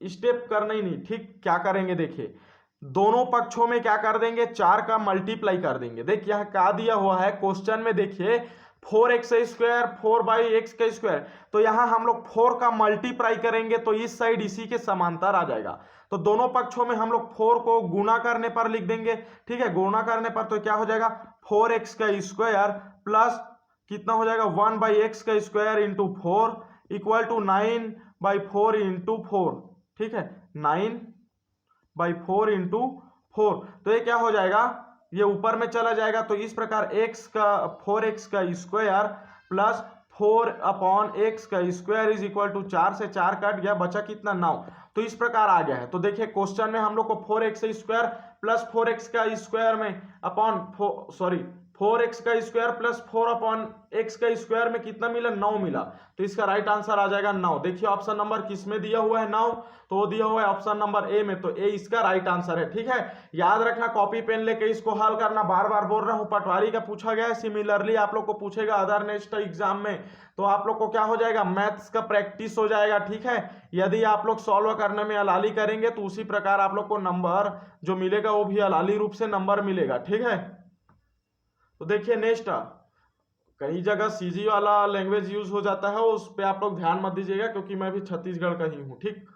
Speaker 1: स्टेप करना ही नहीं, ठीक। क्या करेंगे, देखिए दोनों पक्षों में क्या कर देंगे, 4 का मल्टीप्लाई कर देंगे। देखिए यहां क्या दिया हुआ है क्वेश्चन में, देखिए 4x स्क्वायर 4/x का स्क्वायर, तो यहां हम लोग 4 का मल्टीप्लाई करेंगे तो इस साइड इसी के समांतर आ जाएगा। तो दोनों पक्षों में हम लोग 4 को गुणा करने पर लिख देंगे, ठीक है। गुणा करने पर तो क्या हो जाएगा, 4x का स्क्वायर प्लस कितना हो जाएगा, 1/x का square into 4 equal to 9/4 into 4, ठीक है। 9/4 इंटू 4, तो ये क्या हो जाएगा, ये ऊपर में चला जाएगा। तो इस प्रकार x का 4x का स्क्वायर प्लस 4/x का स्क्वायर इज इक्वल टू 4 से 4 कट गया, बचा कितना, 9। तो इस प्रकार आ गया है। तो देखिए क्वेश्चन में हम लोग को 4x स्क्वायर प्लस 4x का स्क्वायर में अपॉन 4x का स्क्वायर प्लस 4/x का स्क्वायर में कितना मिला, 9 मिला। तो इसका राइट आंसर आ जाएगा 9। देखिए ऑप्शन नंबर किस में दिया हुआ है, 9, तो वो दिया हुआ है ऑप्शन नंबर ए में, तो ए इसका राइट आंसर है, ठीक है। याद रखना, कॉपी पेन लेके इसको हल करना, बार बार बोल रहा हूं, पटवारी का पूछा गया है, सिमिलरली आप लोग को पूछेगा अदर नेक्स्ट एग्जाम में, तो आप लोग को क्या हो जाएगा, मैथ्स का प्रैक्टिस हो जाएगा, ठीक है। यदि आप लोग सॉल्व करने में हलाली करेंगे तो उसी प्रकार आप लोग को नंबर जो मिलेगा वो भी हलाली रूप से नंबर मिलेगा, ठीक है। तो देखिए नेक्स्ट, कई जगह सीजी वाला लैंग्वेज यूज हो जाता है, उस पे आप लोग ध्यान मत दीजिएगा क्योंकि मैं भी छत्तीसगढ़ का ही हूं, ठीक।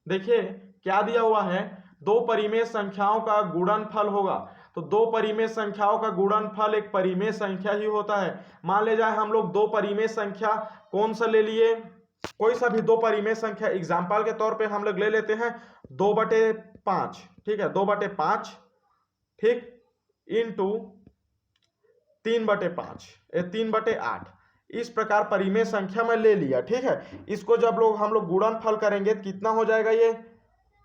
Speaker 1: देखिए क्या दिया हुआ है, दो परिमेय संख्याओं का गुणनफल होगा। तो दो परिमेय संख्याओं का गुणनफल एक परिमेय संख्या ही होता है। मान ले जाए हम लोग दो परिमेय संख्या कौन सा ले लिए, कोई सा भी दो परिमेय संख्या, एग्जाम्पल के तौर पे हम लोग ले लेते हैं 2/5, ठीक है, 2/5, ठीक, इंटू 3/5, 3/8, इस प्रकार परिमेय संख्या में ले लिया, ठीक है। इसको जब हम लोग गुणनफल करेंगे तो कितना हो जाएगा, ये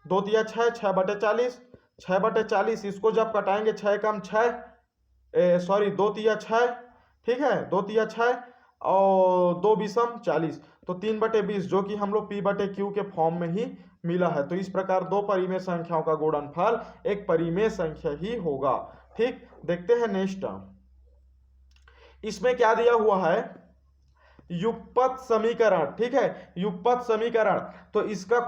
Speaker 1: 2 तिया 6, 6/40, 6/40, इसको जब कटाएंगे 6 कम 6, 2 तिया 6, ठीक है, 2 तिया 6 और 2 बीसम 40, तो 3/20 जो कि हम लोग P/Q के फॉर्म में ही मिला है। तो इस प्रकार दो परिमेय संख्याओं का गुणनफल एक परिमेय संख्या ही होगा, ठीक। देखते हैं नेक्स्ट, इसमें क्या दिया हुआ है, युगपत समीकरण, ठीक है। युगपत समीकरण, तो इसका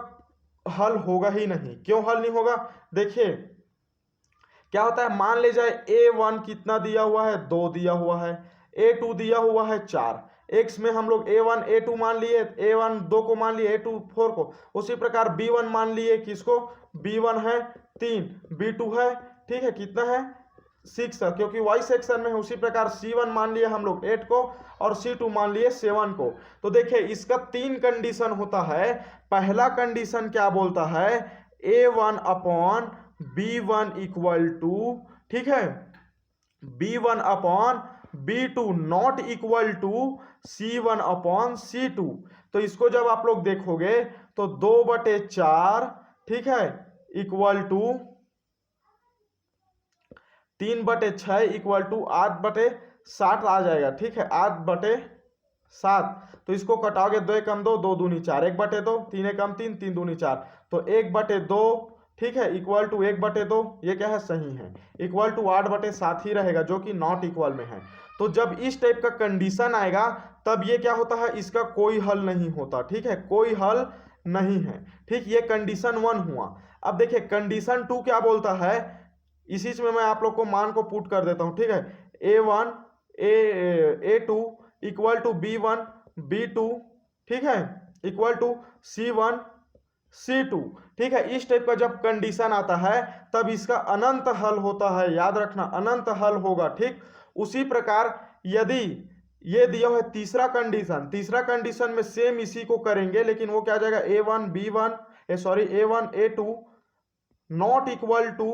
Speaker 1: हल होगा ही नहीं। क्यों हल नहीं होगा, देखिए क्या होता है, मान ले जाए a1 कितना दिया हुआ है, 2 दिया हुआ है, a2 दिया हुआ है 4, x में हम लोग a1 a2 मान लिए, a1 2 को मान लिए, a2 4 को, उसी प्रकार b1 मान लिए, किसको, b1 है 3, b2 है, ठीक है, कितना है 6 है क्योंकि y सेक्शन में है। उसी प्रकार c1 मान लिए हम लोग 8 को और c2 मान लिए 7 को। तो देखिए इसका 3 कंडीशन होता है। पहला कंडीशन क्या बोलता है, a1/b1 इक्वल टू, ठीक है, b1/b2 not equal to c1/c2। तो इसको जब आप लोग देखोगे तो 2/4, ठीक है, इक्वल टू 3/6 इक्वल टू 8/7 आ जाएगा, ठीक है, 8/7। तो इसको कटाओगे, 2 कम 2, 2 दूनी 4, 1/2, 3 कम 3, 3 दूनी 4, तो 1/2, ठीक है, इक्वल टू 1/2, ये क्या है, सही है, इक्वल टू 8/7 ही रहेगा जो कि नॉट इक्वल में है। तो जब इस टाइप का कंडीशन आएगा तब ये क्या होता है, इसका कोई हल नहीं होता, ठीक है, कोई हल नहीं है, ठीक। ये कंडीशन 1 हुआ। अब देखिए कंडीशन 2 क्या बोलता है, इसी में मैं आप लोग को मान को पुट कर देता हूं, ठीक है, a2 equal to b1 b2, ठीक है, इक्वल टू c1 c2, ठीक है। इस टाइप का जब कंडीशन आता है तब इसका अनंत हल होता है, याद रखना, अनंत हल होगा, ठीक। उसी प्रकार यदि ये दिया हुआ है तीसरा कंडीशन, तीसरा कंडीशन में सेम इसी को करेंगे, लेकिन वो क्या आ जाएगा A1 B1 A1 A2 not equal to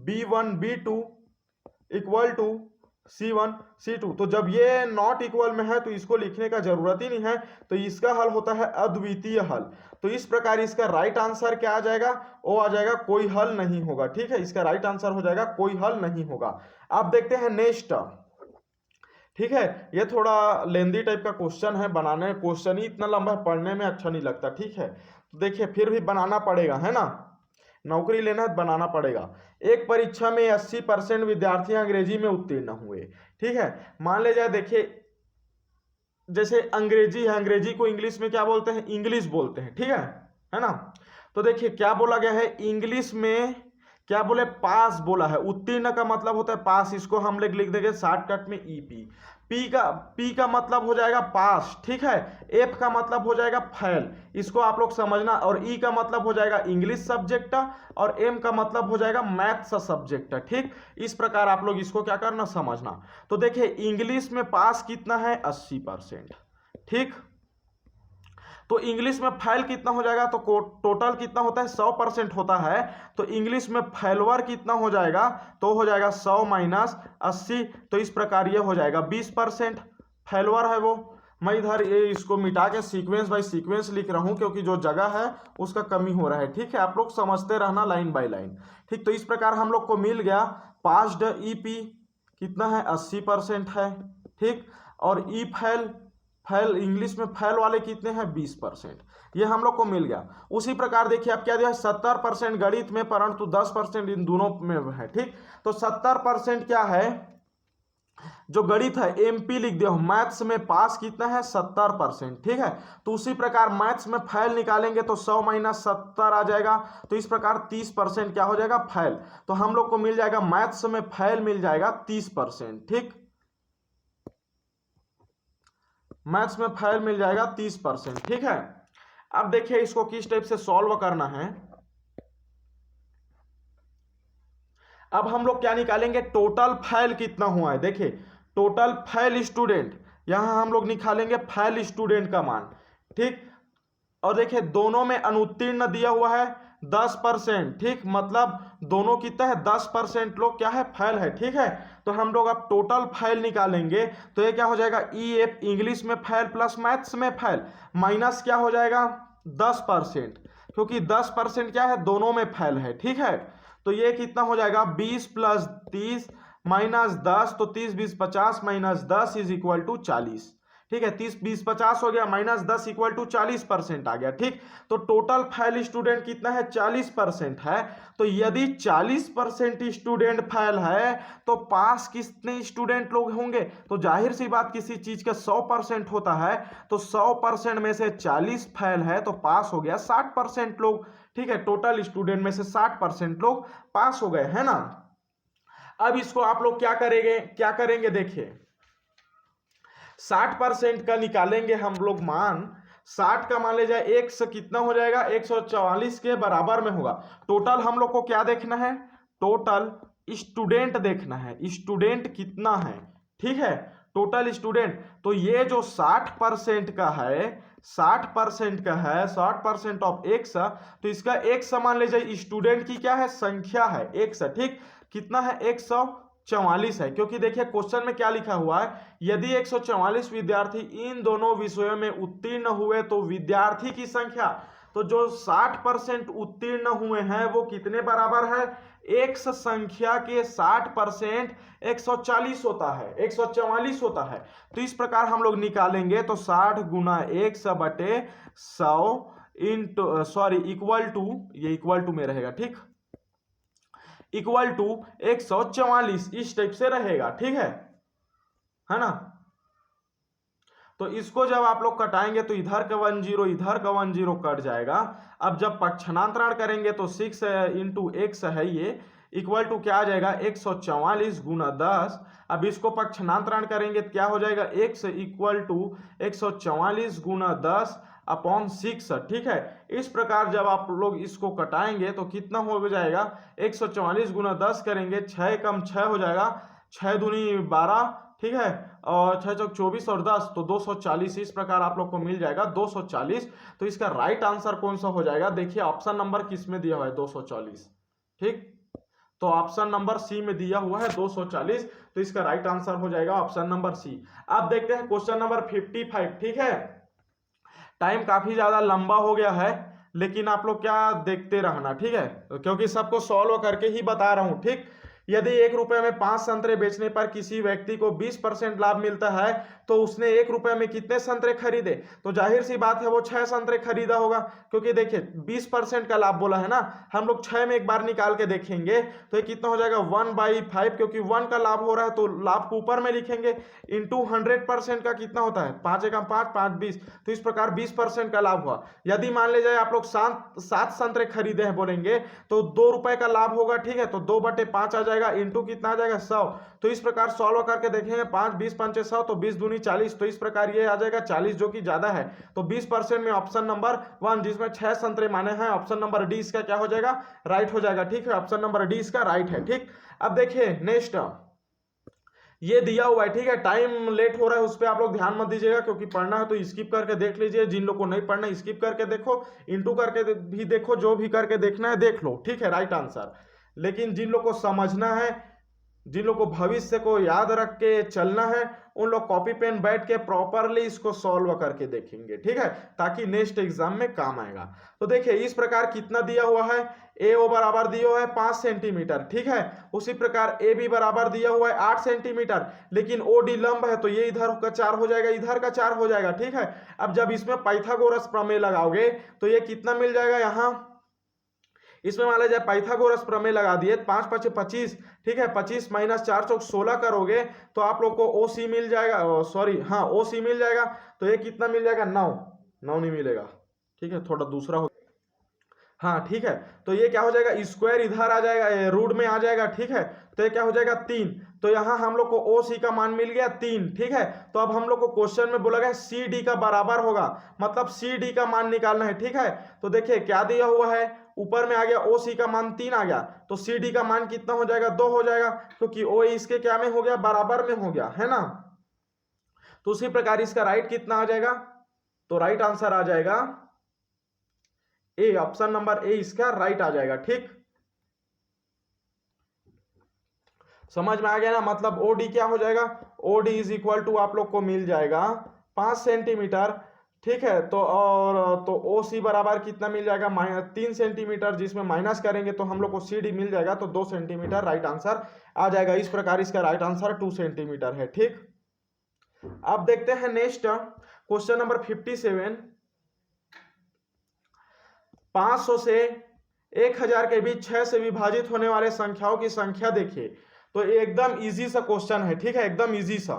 Speaker 1: B1 B2 equal to C1 C2। तो जब ये नॉट इक्वल में है तो इसको लिखने का जरूरत ही नहीं है, तो इसका हल होता है अद्वितीय हल। तो इस प्रकार इसका राइट आंसर क्या आ जाएगा, वो आ जाएगा कोई हल नहीं होगा। ठीक है, इसका राइट आंसर हो जाएगा कोई हल नहीं होगा। अब देखते हैं नेक्स्ट। ठीक है, ये थोड़ा लेंदी टाइप का क्वेश्चन है, बनाने क्वेश्चन ही इतना लंबा है, पढ़ने में अच्छा नहीं लगता। ठीक है, तो देखिए फिर भी बनाना पड़ेगा, है ना, नौकरी लेना है तो बनाना पड़ेगा। एक परीक्षा में 80% विद्यार्थी अंग्रेजी में उत्तीर्ण हुए। ठीक है, मान ले जाए, देखिए जैसे अंग्रेजी है, अंग्रेजी को इंग्लिश में क्या बोलते हैं, इंग्लिश बोलते हैं। ठीक है ना। तो देखिए क्या बोला गया है, इंग्लिश में क्या बोले, पास बोला है। उत्तीर्ण का मतलब होता है पास, इसको हम लोग लिख देंगे शॉर्टकट में ईपी। पी का मतलब हो जाएगा पास। ठीक है, एफ का मतलब हो जाएगा फेल, इसको आप लोग समझना। और ई का मतलब हो जाएगा इंग्लिश सब्जेक्ट, और एम का मतलब हो जाएगा मैथ्स सब्जेक्ट। ठीक, इस प्रकार आप लोग इसको क्या करना, समझना। तो देखिए इंग्लिश में पास कितना है, 80%। ठीक, तो इंग्लिश में फेल कितना हो जाएगा, तो टोटल कितना होता है, 100% होता है। तो इंग्लिश में फेलवर कितना हो जाएगा, तो हो जाएगा 100 माइनस 80, तो इस प्रकार ये हो जाएगा 20% फेलवर है वो। मैं इधर ये इसको मिटा के सीक्वेंस बाय सीक्वेंस लिख रहा हूं, क्योंकि जो जगह है उसका कमी हो रहा है। ठीक है, आप लोग समझते रहना लाइन बाय लाइन। ठीक, तो इस प्रकार हम लोग को मिल गया पास्ड ईपी कितना है, 80% है। ठीक, और ई फेल, फेल इंग्लिश में फेल वाले कितने हैं, 20%। ये हम लोग को मिल गया। उसी प्रकार देखिए अब क्या दिया है, 70% गणित में, परंतु 10% इन दोनों में है। ठीक, तो 70% क्या है, जो गणित है एमपी लिख दिया, मैथ्स में पास कितना है, 70%। ठीक है, तो उसी प्रकार मैथ्स में फेल निकालेंगे तो 100 माइनस 70 आ जाएगा, तो इस प्रकार 30% क्या हो जाएगा, फेल। तो हम लोग को मिल जाएगा मैथ्स में फेल मिल जाएगा 30%। ठीक, मैथ्स में फेल मिल जाएगा 30%। ठीक है, अब देखिए इसको किस टाइप से सॉल्व करना है। अब हम लोग क्या निकालेंगे, टोटल फेल कितना हुआ है। देखिए टोटल फेल स्टूडेंट, यहां हम लोग निकालेंगे फेल स्टूडेंट का मान। ठीक, और देखिए दोनों में अनुत्तीर्ण दिया हुआ है 10%। ठीक, मतलब दोनों कितना है, 10% लोग क्या है, फेल है। ठीक है, तो हम लोग अब टोटल फेल निकालेंगे, तो ये क्या हो जाएगा, ई एफ इंग्लिश में फेल प्लस मैथ्स में फेल, माइनस क्या हो जाएगा 10%, क्योंकि 10% क्या है, दोनों में फेल है। ठीक है, तो ये कितना हो जाएगा, 20 प्लस 30 माइनस 10, तो 30 20 50 माइनस 10 इज इक्वल टू 40। ठीक है, 30 20 50 हो गया, माइनस 10 इक्वल टू 40% आ गया। ठीक, तो टोटल फेल स्टूडेंट कितना है, 40% है। तो यदि 40% स्टूडेंट फेल है तो पास कितने स्टूडेंट लोग होंगे, तो जाहिर सी बात किसी चीज का 100% होता है, तो 100% में से 40 फेल है तो पास हो गया 60% लोग। ठीक है, टोटल स्टूडेंट में से 60% लोग पास हो गए, है ना। अब इसको आप लोग क्या करेंगे देखिए, 60% का निकालेंगे हम लोग मान। 60 का मान ले जाए, एक से कितना हो जाएगा, 144 के बराबर में होगा। टोटल हम लोग को क्या देखना है, टोटल स्टूडेंट देखना है, स्टूडेंट कितना है। ठीक है, टोटल स्टूडेंट, तो ये जो 60% का है, 60% का है, 60% ऑफ एक्स, तो इसका एक्स मान ले जाए, स्टूडेंट की क्या है, संख्या है एक्स। ठीक, कितना है, 144 है, क्योंकि देखिए क्वेश्चन में क्या लिखा हुआ है, यदि 144 विद्यार्थी इन दोनों विषयों में उत्तीर्ण हुए तो विद्यार्थी की संख्या, तो जो 60% उत्तीर्ण हुए हैं वो कितने बराबर है, एक्स संख्या के 60% 140 होता है, 144 होता है। तो इस प्रकार हम लोग निकालेंगे, तो 60 गुना एक्स बटे 100 इंटू इक्वल टू, ये इक्वल टू में रहेगा। ठीक, इक्वल टू 144 इस टाइप से रहेगा। ठीक है ना। तो इसको जब आप लोग कटाएंगे तो इधर का 10 इधर का 10 कट जाएगा। अब जब पक्षांतरण करेंगे तो 6 इंटू एक्स है ये, इक्वल टू क्या आ जाएगा, 144 गुना 10। अब इसको पक्षांतरण करेंगे तो क्या हो जाएगा, एक्स इक्वल टू 144 गुना 10 अपॉन 6। ठीक है, इस प्रकार जब आप लोग इसको कटाएंगे तो कितना हो जाएगा, 144 गुना 10 करेंगे, 6 कम 6 हो जाएगा, 6 दूनी 12, ठीक है, और 6 चौक 24 और 10 तो 240, इस प्रकार आप लोग को मिल जाएगा 240। तो इसका राइट आंसर कौन सा हो जाएगा, देखिए ऑप्शन नंबर किस में दिया हुआ है 240। ठीक, तो ऑप्शन नंबर सी में दिया हुआ है 240, तो इसका राइट आंसर हो जाएगा ऑप्शन नंबर सी। अब देखते हैं क्वेश्चन नंबर 55। ठीक है, टाइम काफी ज्यादा लंबा हो गया है, लेकिन आप लोग क्या देखते रहना, ठीक है, क्योंकि सबको सॉल्व करके ही बता रहा हूं। ठीक, यदि 1 रुपए में 5 संतरे बेचने पर किसी व्यक्ति को 20% लाभ मिलता है, तो उसने 1 रुपए में कितने संतरे खरीदे, तो जाहिर सी बात है वो 6 संतरे खरीदा होगा, क्योंकि देखिए 20% का लाभ बोला है ना, हम लोग 6 में एक बार निकाल के देखेंगे तो ये कितना हो जाएगा 1/5, क्योंकि 1 का लाभ हो रहा है तो लाभ को ऊपर में लिखेंगे, इंटू 100% का कितना होता है 5 एकम 5 5 20, तो इस प्रकार 20% का लाभ हुआ। यदि मान ले जाए आप लोग 7 संतरे खरीदे हैं बोलेंगे तो 2 रुपए का लाभ होगा, ठीक है, तो 2/5 आ जाएगा, इंटू कितना आ जाएगा 100। तो इस प्रकार सॉल्व करके देखेंगे 5 20 पंचे 100, तो 20 दूनी 40, तो इस प्रकार ये आ जाएगा 40 जो कि ज्यादा है। तो 20% में ऑप्शन नंबर 1 जिसमें 6 संतरे माने हैं, ऑप्शन नंबर डी इसका क्या हो जाएगा, राइट हो जाएगा। ठीक है, ऑप्शन नंबर डी इसका राइट है। ठीक, अब देखिए नेक्स्ट ये दिया हुआ है, ठीक है, टाइम लेट हो रहा है उस पर आप लोग ध्यान मत दीजिएगा, क्योंकि पढ़ना है तो स्किप करके देख लीजिए, जिन लोग को नहीं पढ़ना स्किप करके देखो, इंटू करके भी देखो, जो भी करके देखना है देख लो। ठीक है, राइट आंसर। लेकिन जिन लोग को समझना है, जिन लोग को भविष्य को याद रख के चलना है, उन लोग कॉपी पेन बैठ के प्रॉपरली इसको सॉल्व करके देखेंगे, ठीक है, ताकि नेक्स्ट एग्जाम में काम आएगा। तो देखिए इस प्रकार कितना दिया हुआ है, ए ओ बराबर दिया हुआ है 5 सेंटीमीटर, ठीक है, उसी प्रकार ए बी बराबर दिया हुआ है 8 सेंटीमीटर, लेकिन ओ डी लंब है तो ये इधर का 4 हो जाएगा, इधर का 4 हो जाएगा। ठीक है, अब जब इसमें पाइथागोरस प्रमेय लगाओगे तो ये कितना मिल जाएगा, यहाँ इसमें मान लीजिए पाइथागोरस प्रमेय लगा दिए, 5 5 25, ठीक है, 25 माइनस 4 चौक 16 करोगे तो आप लोग को ओ सी मिल जाएगा, सॉरी हाँ ओ सी मिल जाएगा, तो ये कितना मिल जाएगा 9 नहीं मिलेगा, ठीक है, थोड़ा दूसरा हो, हाँ ठीक है, तो ये क्या हो जाएगा स्क्वायर इधर आ जाएगा, रूट में आ जाएगा, ठीक है, तो ये क्या हो जाएगा 3, तो यहाँ हम लोग को ओ सी का मान मिल गया 3, ठीक है, तो अब हम लोग को क्वेश्चन में बोला गया सी डी का बराबर होगा, मतलब सी डी का मान निकालना है। ठीक है, तो देखिए क्या दिया हुआ है, ऊपर में आ गया ओ सी का मान 3 आ गया, तो सी डी का मान कितना हो जाएगा 2 हो जाएगा, क्योंकि ओ इसके क्या में हो गया, बराबर में हो गया, है ना। तो उसी प्रकार इसका राइट कितना आ जाएगा, तो राइट आंसर आ जाएगा ए, ऑप्शन नंबर ए इसका राइट आ जाएगा। ठीक, समझ में आ गया ना, मतलब ओडी क्या हो जाएगा, ओडी इज इक्वल टू आप लोग को मिल जाएगा 5 सेंटीमीटर, ठीक है, तो और तो ओ सी बराबर कितना मिल जाएगा 3 सेंटीमीटर, जिसमें माइनस करेंगे तो हम लोग को सी डी मिल जाएगा, तो 2 सेंटीमीटर राइट आंसर आ जाएगा। इस प्रकार इसका राइट आंसर 2 सेंटीमीटर है। ठीक, अब देखते हैं नेक्स्ट क्वेश्चन नंबर 57। 500 से 1000 के बीच 6 से विभाजित होने वाले संख्याओं की संख्या देखिए, तो एकदम इजी सा क्वेश्चन है, ठीक है, एकदम इजी सा।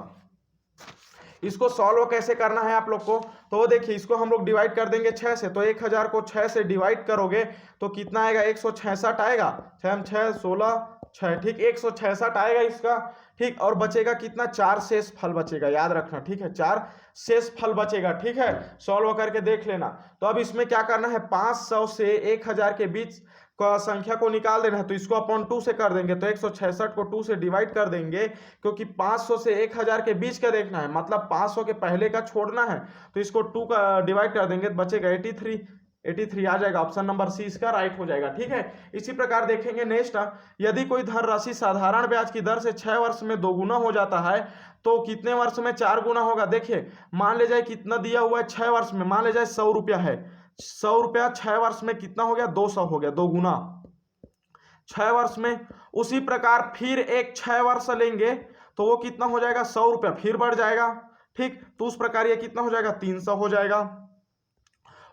Speaker 1: इसको सॉल्व कैसे करना है आप लोग को, तो वो देखिए इसको हम लोग डिवाइड कर देंगे 6 से, तो 1000 को 6 से डिवाइड करोगे तो कितना आएगा 166 आएगा, 6 6 16 6, ठीक, 166 आएगा इसका। ठीक, और बचेगा कितना, 4 शेष फल बचेगा, याद रखना, ठीक है, 4 शेष फल बचेगा। ठीक है, सॉल्व करके देख लेना। तो अब इसमें क्या करना है, 500 से 1000 के बीच का संख्या को निकाल देना है, तो इसको अपॉन 2 से कर देंगे, तो 166 को 2 से डिवाइड कर देंगे, क्योंकि 500 से 1000 के बीच का देखना है, मतलब 500 के पहले का छोड़ना है, तो इसको 2 का डिवाइड कर देंगे, बचेगा 83 आ जाएगा, ऑप्शन नंबर सी इसका राइट हो जाएगा। ठीक है, इसी प्रकार देखेंगे नेक्स्ट, यदि कोई धनराशि साधारण ब्याज की दर से 6 वर्ष में 2 गुना हो जाता है तो कितने वर्ष में 4 गुना होगा। देखिए मान ले जाए कितना दिया हुआ है 6 वर्ष में, मान ले जाए 100 रुपया है, 100 रुपया 6 वर्ष में कितना हो गया 200 हो गया, 2 गुना 6 वर्ष में। उसी प्रकार फिर एक 6 वर्ष लेंगे तो वो कितना हो जाएगा 100 रुपया फिर बढ़ जाएगा। ठीक, तो उस प्रकार ये कितना हो जाएगा 300 हो जाएगा।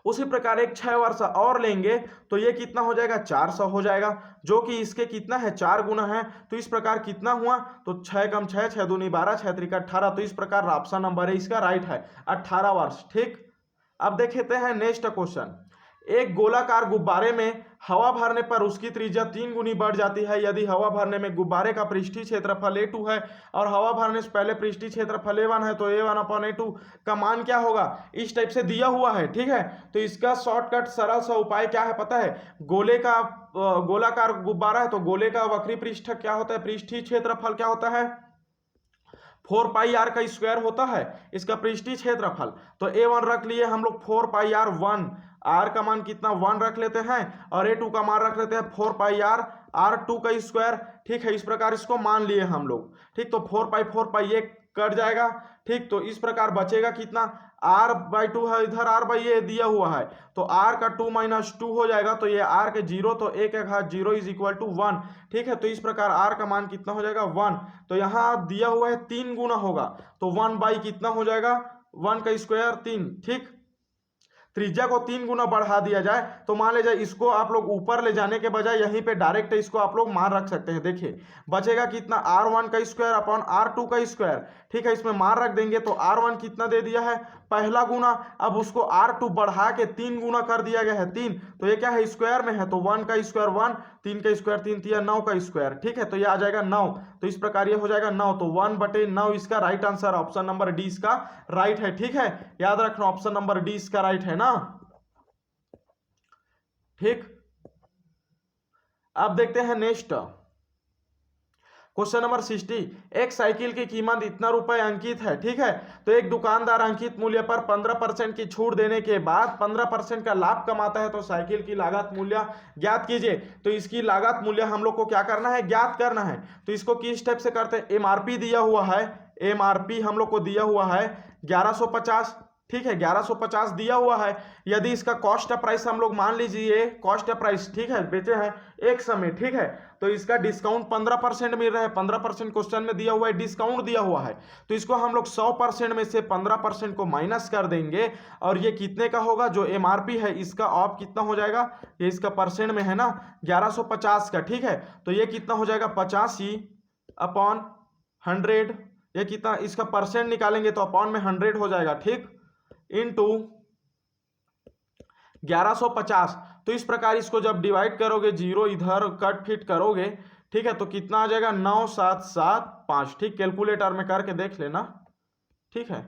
Speaker 1: उसी प्रकार एक 6 वर्ष और लेंगे तो ये कितना हो जाएगा 400 हो जाएगा, जो कि इसके कितना है 4 गुना है। तो इस प्रकार कितना हुआ, तो 6 कम 6 6 दूनी 12 6 त्रिका 18, तो इस प्रकार ऑप्शन नंबर है इसका राइट है 18 वर्ष। ठीक, अब देखते हैं नेक्स्ट क्वेश्चन। एक गोलाकार गुब्बारे में हवा भरने पर उसकी त्रिज्या 3 गुनी बढ़ जाती है यदि हवा भरने में गुब्बारे का पृष्ठीय क्षेत्रफल A2 है और हवा भरने से पहले पृष्ठीय क्षेत्रफल A1 है, तो A1/A2 का मान क्या होगा, इस टाइप से दिया हुआ है। ठीक है, तो इसका शॉर्टकट सरल सा उपाय क्या है पता है, गोलाकार गुब्बारा है तो गोले का वक्री पृष्ठ क्या होता है, पृष्ठीय क्षेत्रफल क्या होता है 4 पाई आर का स्क्वायर होता है इसका पृष्ठीय क्षेत्रफल। तो A1 रख लिए हम लोग 4 पाई आर 1, आर का मान कितना 1 रख लेते हैं और A2 का मान रख लेते हैं 4 पाई आर R2 का स्क्वायर। ठीक है, इस प्रकार इसको मान लिए हम लोग। ठीक, तो 4 पाई ये कट जाएगा। ठीक, तो इस प्रकार बचेगा कितना r/2 है, इधर r/a दिया हुआ है तो r का 2 माइनस 2 हो जाएगा, तो ये r के 0 तो 1/0 इज इक्वल टू 1। ठीक है, तो इस प्रकार r का मान कितना हो जाएगा 1। तो यहाँ दिया हुआ है 3 गुना होगा तो 1 बाई कितना हो जाएगा 1 का स्क्वायर 3। ठीक, त्रिज्या को 3 गुना बढ़ा दिया जाए तो मान लीजिए इसको आप लोग ऊपर ले जाने के बजाय यहीं पे डायरेक्ट इसको आप लोग मान रख सकते हैं। देखिए बचेगा कितना r1 का स्क्वायर अपॉन r2 का स्क्वायर। ठीक है, इसमें मान रख देंगे तो r1 कितना दे दिया है पहला गुना, अब उसको r2 बढ़ा के 3 गुना कर दिया गया है 3, तो ये क्या है स्क्वायर में है तो 1 का स्क्वायर 1, 3 का स्क्वायर 3 तिया 9 का स्क्वायर। ठीक है, तो ये आ जाएगा 9, तो इस प्रकार ये हो जाएगा 9, तो 1/9 इसका right answer option number D इसका राइट है। ठीक है, याद रखना ऑप्शन नंबर डी इसका राइट है ना। ठीक, अब देखते हैं नेक्स्ट क्वेश्चन नंबर 60। एक साइकिल की कीमत इतना रुपए अंकित है। ठीक है, तो एक दुकानदार अंकित मूल्य पर 15% की छूट देने के बाद 15% का लाभ कमाता है, तो साइकिल की लागत मूल्य ज्ञात कीजिए। तो इसकी लागत मूल्य हम लोग को क्या करना है ज्ञात करना है। तो इसको किस टाइप से करते हैं, एमआरपी दिया हुआ है, एमआरपी हम लोग को दिया हुआ है 1150। ठीक है, 1150 दिया हुआ है। यदि इसका कॉस्ट प्राइस हम लोग मान लीजिए कॉस्ट प्राइस, ठीक है, बेचे हैं 100 में। ठीक है, तो इसका डिस्काउंट 15% मिल रहा है, 15% क्वेश्चन में दिया हुआ है, डिस्काउंट दिया हुआ है, तो इसको हम लोग 100% में से 15% को माइनस कर देंगे और ये कितने का होगा जो एमआरपी है इसका ऑफ कितना हो जाएगा, ये इसका परसेंट में है ना 1150 का। ठीक है, तो ये कितना हो जाएगा 85/100, ये कितना इसका परसेंट निकालेंगे तो अपॉन में 100 हो जाएगा। ठीक, इनटू 1150, तो इस प्रकार इसको जब डिवाइड करोगे, जीरो इधर कट फिट करोगे, ठीक है, तो कितना आ जाएगा 9775। ठीक, कैलकुलेटर में करके देख लेना। ठीक है,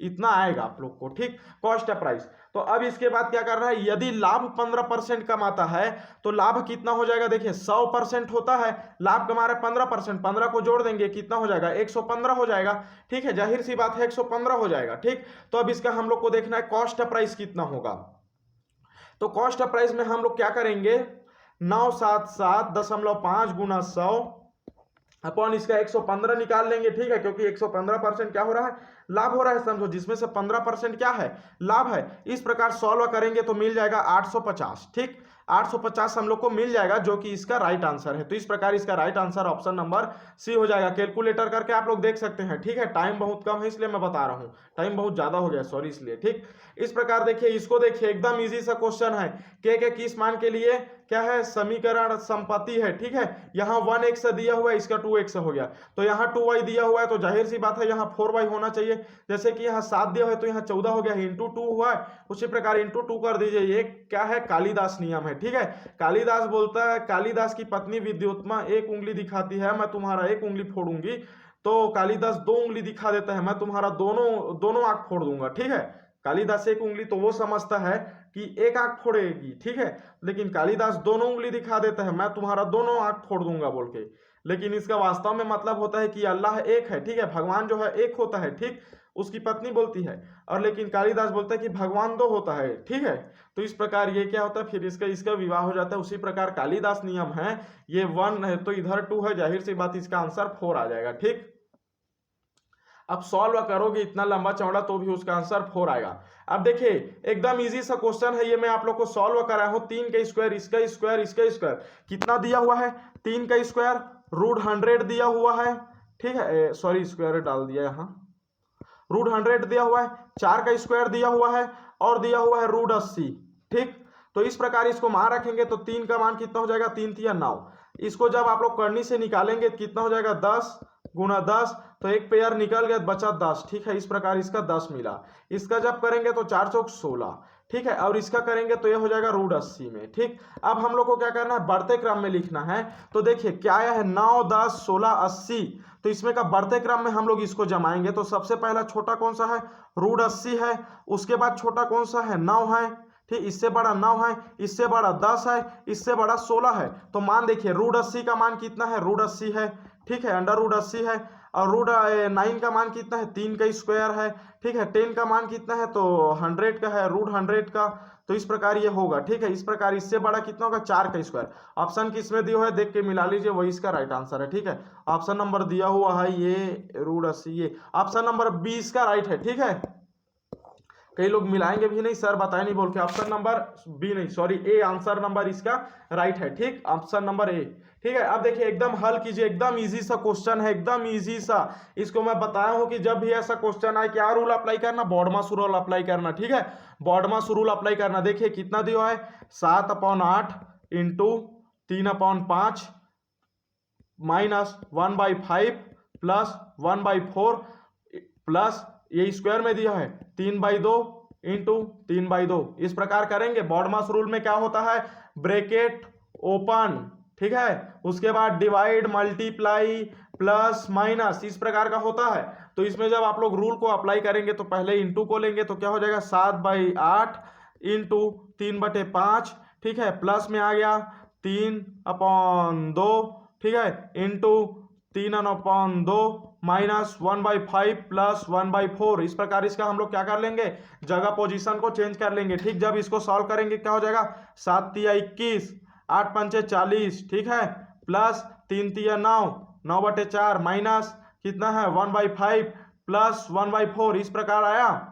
Speaker 1: इतना आएगा आप लोग को। ठीक, कॉस्ट प्राइस। तो अब इसके बाद क्या कर रहा है, यदि लाभ 15% कमाता है तो लाभ कितना हो जाएगा, देखिए 100% होता है, लाभ कमा रहे 15%, 15 को जोड़ देंगे कितना हो जाएगा 115 हो जाएगा। ठीक है, जाहिर सी बात है 115 हो जाएगा। ठीक, तो अब इसका हम लोग को देखना है कॉस्ट प्राइस कितना होगा। तो कॉस्ट प्राइस में हम लोग क्या करेंगे 977.5 गुना 100 अपॉन इसका 115 निकाल लेंगे। ठीक है, क्योंकि 115% क्या हो रहा है लाभ हो रहा है, समझो, जिसमें से 15% क्या है लाभ है। इस प्रकार सॉल्व करेंगे तो मिल जाएगा 850। ठीक, 850 हम लोग को मिल जाएगा जो कि इसका राइट आंसर है। तो इस प्रकार इसका right answer option number C हो जाएगा। कैलकुलेटर करके आप लोग देख सकते हैं। ठीक है, टाइम बहुत कम है इसलिए मैं बता रहा हूं, टाइम बहुत ज्यादा हो गया सॉरी इसलिए। ठीक, इस प्रकार देखिए, इसको देखिए एकदम इजी सा क्वेश्चन है। के किस मान के लिए क्या है समीकरण संपत्ति है। ठीक है, यहाँ 1x दिया हुआ है, इसका 2x हो गया, तो यहाँ 2y दिया हुआ है, तो जाहिर सी बात है यहाँ 4y होना चाहिए। जैसे कि यहाँ 7 दिया है तो यहाँ 14 हो गया, इंटू 2 हुआ है, उसी प्रकार इंटू 2 कर दीजिए। ये क्या है कालिदास नियम है। ठीक है, कालिदास बोलता है, कालिदास की पत्नी विद्युत्मा एक उंगली दिखाती है, मैं तुम्हारा एक उंगली फोड़ूंगी, तो कालिदास 2 उंगली दिखा देता है, मैं तुम्हारा दोनों आंख फोड़ दूंगा। ठीक है, कालिदास एक उंगली तो वो समझता है कि एक आंख फोड़ेगी। ठीक है, लेकिन कालिदास दोनों उंगली दिखा देता है, मैं तुम्हारा दोनों आंख फोड़ दूंगा बोल के, लेकिन इसका वास्तव में मतलब होता है कि अल्लाह एक है। ठीक है, भगवान जो है एक होता है। ठीक, उसकी पत्नी बोलती है, और लेकिन कालिदास बोलता है कि भगवान 2 होता है। ठीक है, तो इस प्रकार ये क्या होता है फिर इसका विवाह हो जाता है। उसी प्रकार कालिदास नियम है, ये 1 है तो इधर 2 है, जाहिर सी बात इसका आंसर 4 आ जाएगा। ठीक, अब सॉल्व करोगे इतना लंबा चौड़ा तो भी उसका आंसर 4 आएगा। अब देखिए एकदम इजी सा क्वेश्चन है ये, मैं आप लोग को सॉल्व कराया हूं। 3 का स्क्वायर, इसका स्क्वायर, इसका स्क्वायर, कितना दिया हुआ है 3 का स्क्वायर √100 दिया हुआ है। ठीक है, सॉरी स्क्वायर डाल दिया, यहाँ √100 दिया हुआ है, 4 का स्क्वायर दिया हुआ है और दिया हुआ है √80। ठीक, तो इस प्रकार इसको मान रखेंगे तो 3 का मान कितना हो जाएगा 3 तिया 9। इसको जब आप लोग करनी से निकालेंगे कितना हो जाएगा 10 गुना 10, तो एक पेयर निकल गया बचा 10। ठीक है, इस प्रकार इसका 10 मिला। इसका जब करेंगे तो 4 चौक 16। ठीक है, और इसका करेंगे तो ये हो जाएगा √80 में। ठीक, अब हम लोग को क्या करना है बढ़ते क्रम में लिखना है। तो देखिए क्या आया है 9 10 16 80, तो इसमें का बढ़ते क्रम में हम लोग इसको जमाएंगे। तो सबसे पहला छोटा कौन सा है √80 है, उसके बाद छोटा कौन सा है 9 है। ठीक, इससे बड़ा 9 है, इससे बड़ा 10 है, इससे बड़ा 16 है। तो मान देखिए √80 का मान कितना है √80 है। ठीक है, अंडर √80 है, और रूट 9 का मान कितना है, 3 का स्क्वायर है, ठीक है। 10 का मान कितना है, तो 100 का है, रूट 100 का, तो इस प्रकार ये होगा, ठीक है। इस प्रकार इससे बड़ा कितना होगा, 4 का स्क्वायर। ऑप्शन किसमें दिया हुआ है देख के मिला लीजिए, वही इसका राइट आंसर है, ठीक है। ऑप्शन नंबर दिया हुआ है ये रूट 80, ये ऑप्शन नंबर 20 का राइट है, ठीक है। कई लोग मिलाएंगे भी नहीं, सर बताए नहीं बोल के, ऑप्शन नंबर बी नहीं सॉरी ए आंसर नंबर इसका राइट है, ठीक, ऑप्शन नंबर ए, ठीक है। अब देखिए एकदम हल कीजिए, एकदम इजी सा क्वेश्चन है, एकदम इजी सा। इसको मैं बताया हूं कि जब भी ऐसा क्वेश्चन आए क्या रूल अप्लाई करना, बॉडमास रूल अप्लाई करना, ठीक है। बॉडमास रूल अप्लाई करना। देखिए कितना दिया है, 7/8 इंटू 3/5 माइनस 1/5 प्लस 1/4 प्लस ये स्क्वायर में दिया है 3/2 इंटू 3/2। इस प्रकार करेंगे। बॉडमास रूल में क्या होता है, ब्रैकेट ओपन, ठीक है, उसके बाद डिवाइड मल्टीप्लाई प्लस माइनस, इस प्रकार का होता है। तो इसमें जब आप लोग रूल को अप्लाई करेंगे तो पहले इंटू को लेंगे, तो क्या हो जाएगा 7/8 इंटू 3/5, ठीक है, प्लस में आ गया 3/2, ठीक है, इंटू 3/2 माइनस 1/5 प्लस 1/4। इस प्रकार इसका हम लोग क्या कर लेंगे, जगह पोजीशन को चेंज कर लेंगे, ठीक। जब इसको सॉल्व करेंगे क्या हो जाएगा, 7×3 = 21, 8×5 = 40, ठीक है, प्लस 3×3 = 9, 9/4 माइनस कितना है 1/5 प्लस 1/4, इस प्रकार आया।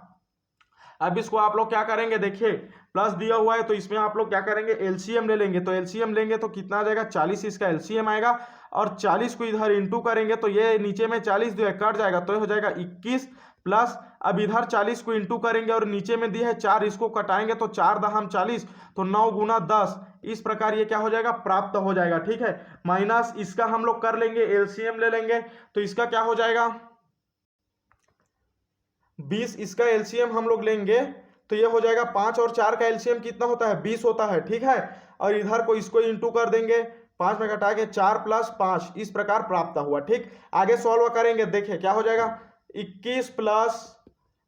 Speaker 1: अब इसको आप लोग क्या करेंगे, देखिए प्लस दिया हुआ है तो इसमें आप लोग क्या करेंगे, एलसीएम ले लेंगे। तो एलसीएम लेंगे तो कितना आ जाएगा, 40 इसका एलसीएम आएगा, और 40 को इधर इंटू करेंगे तो ये नीचे में 40 जो है कट जाएगा, तो ये हो जाएगा 21 प्लस, अब इधर 40 को इंटू करेंगे और नीचे में दिया है 4, इसको कटाएंगे तो 4×10, तो 9×10, इस प्रकार ये क्या हो जाएगा, प्राप्त हो जाएगा, ठीक है। माइनस इसका हम लोग कर लेंगे, एलसीएम ले लेंगे, तो इसका क्या हो जाएगा 20, इसका एलसीएम हम लोग लेंगे तो ये हो जाएगा 5 और 4 का एलसीएम कितना होता है, 20 होता है, ठीक है। और इधर को इसको इंटू कर देंगे, 5 में घटा के 4 + 5, इस प्रकार प्राप्त हुआ, ठीक। आगे सॉल्व करेंगे, देखिए क्या हो जाएगा, 21 प्लस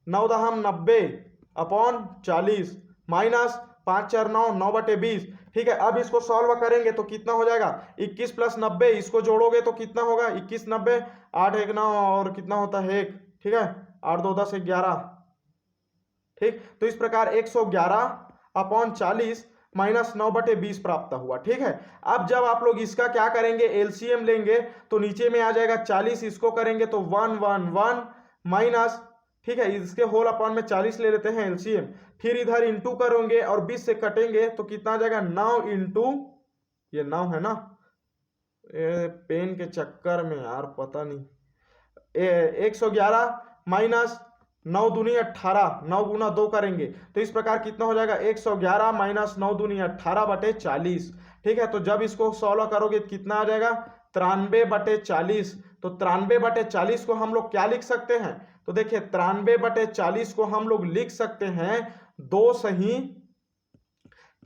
Speaker 1: 9×90/40 माइनस 5×4 = 9, 9/20, ठीक है। अब इसको सॉल्व करेंगे तो कितना हो जाएगा, 21 + 90, इसको जोड़ोगे तो कितना होगा, 21 90, 8 1 9 और कितना होता है 1, ठीक है, 8 2 10 11, ठीक। तो इस प्रकार 111/40 माइनस 9/20 प्राप्त हुआ, ठीक है। अब जब आप लोग इसका क्या करेंगे, एलसीएम लेंगे तो नीचे में आ जाएगा 40, इसको करेंगे तो 111 माइनस, ठीक है, इसके होल अपॉन में 40 ले लेते हैं एलसीएम, फिर इधर इंटू करेंगे और 20 से कटेंगे तो कितना आ जाएगा 9 इंटू, ये 9 है ना, पेन के चक्कर में यार पता नहीं, 111 माइनस 9 दूनी 18, 9 गुना 2 करेंगे तो इस प्रकार कितना हो जाएगा, 111 माइनस 9 दूनी 18/40, ठीक है। तो जब इसको सॉल्व करोगे कितना आ जाएगा, 93/40। तो 93/40 को हम लोग क्या लिख सकते हैं, तो देखिए 93/40 को हम लोग लिख सकते हैं 2 सही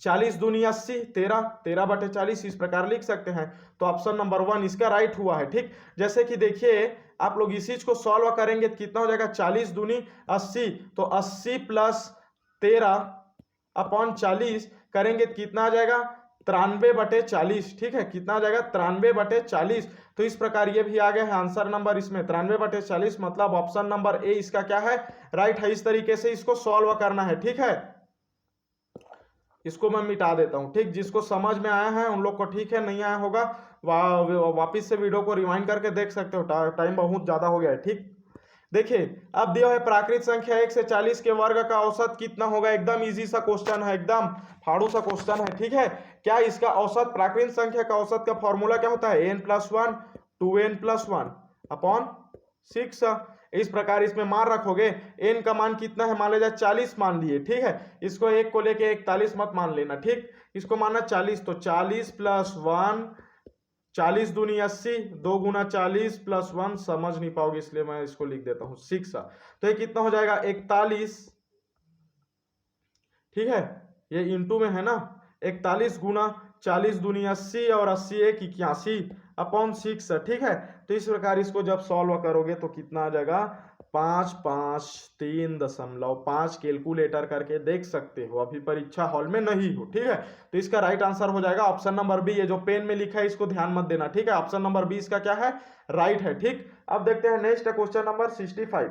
Speaker 1: 40 दूनी 80, 13, 13/40, इस प्रकार लिख सकते हैं। तो ऑप्शन नंबर 1 इसका राइट हुआ है, ठीक। जैसे कि देखिए आप लोग इस चीज को सॉल्व करेंगे तो कितना हो जाएगा, 40 दूनी 80, तो 80 + 13/40 करेंगे तो कितना आ जाएगा, 93/40, ठीक है, कितना आ जाएगा 93/40। तो इस प्रकार ये भी आ गया है आंसर नंबर इसमें 93/40, मतलब ऑप्शन नंबर ए इसका क्या है, राइट है। इस तरीके से इसको सॉल्व करना है, ठीक है। इसको मैं मिटा देता हूं, ठीक। जिसको समझ में आया है उन लोग को ठीक है, नहीं आया होगा वापिस से वीडियो को रिवाइंड करके देख सकते हो, टाइम बहुत ज्यादा हो गया है, ठीक। देखिए अब दिया है प्राकृत संख्या 1 से 40 के वर्ग का औसत कितना होगा, एकदम इजी सा क्वेश्चन है, एकदम फाड़ू सा क्वेश्चन है, ठीक है। क्या इसका औसत, प्राकृत संख्या का औसत का फॉर्मूला क्या होता है, n+1 2n+1/6। इस प्रकार इसमें मान रखोगे, n का मान कितना है, मान लीजिए 40 मान लिए, ठीक है। इसको 1 को लेके 41 मत मान लेना, ठीक, इसको मानना 40, तो 40 + 1, 40 दूनी 80, 2 गुना 40 + 1, समझ नहीं पाओगे इसलिए मैं इसको लिख देता हूं 6। तो ये कितना हो जाएगा 41, ठीक है, ये इंटू में है ना, 41 गुना 40 दूनी 80 और 80 1 81, अपॉन 6, ठीक है। तो इस प्रकार इसको जब सॉल्व करोगे तो कितना आ जाएगा 553.5। कैलकुलेटर करके देख सकते हो, अभी परीक्षा हॉल में नहीं हो, ठीक है। तो इसका राइट आंसर हो जाएगा ऑप्शन नंबर बी। ये जो पेन में लिखा है इसको ध्यान मत देना, ठीक है। ऑप्शन नंबर बी इसका क्या है, राइट है, ठीक। अब देखते हैं नेक्स्ट क्वेश्चन नंबर 65।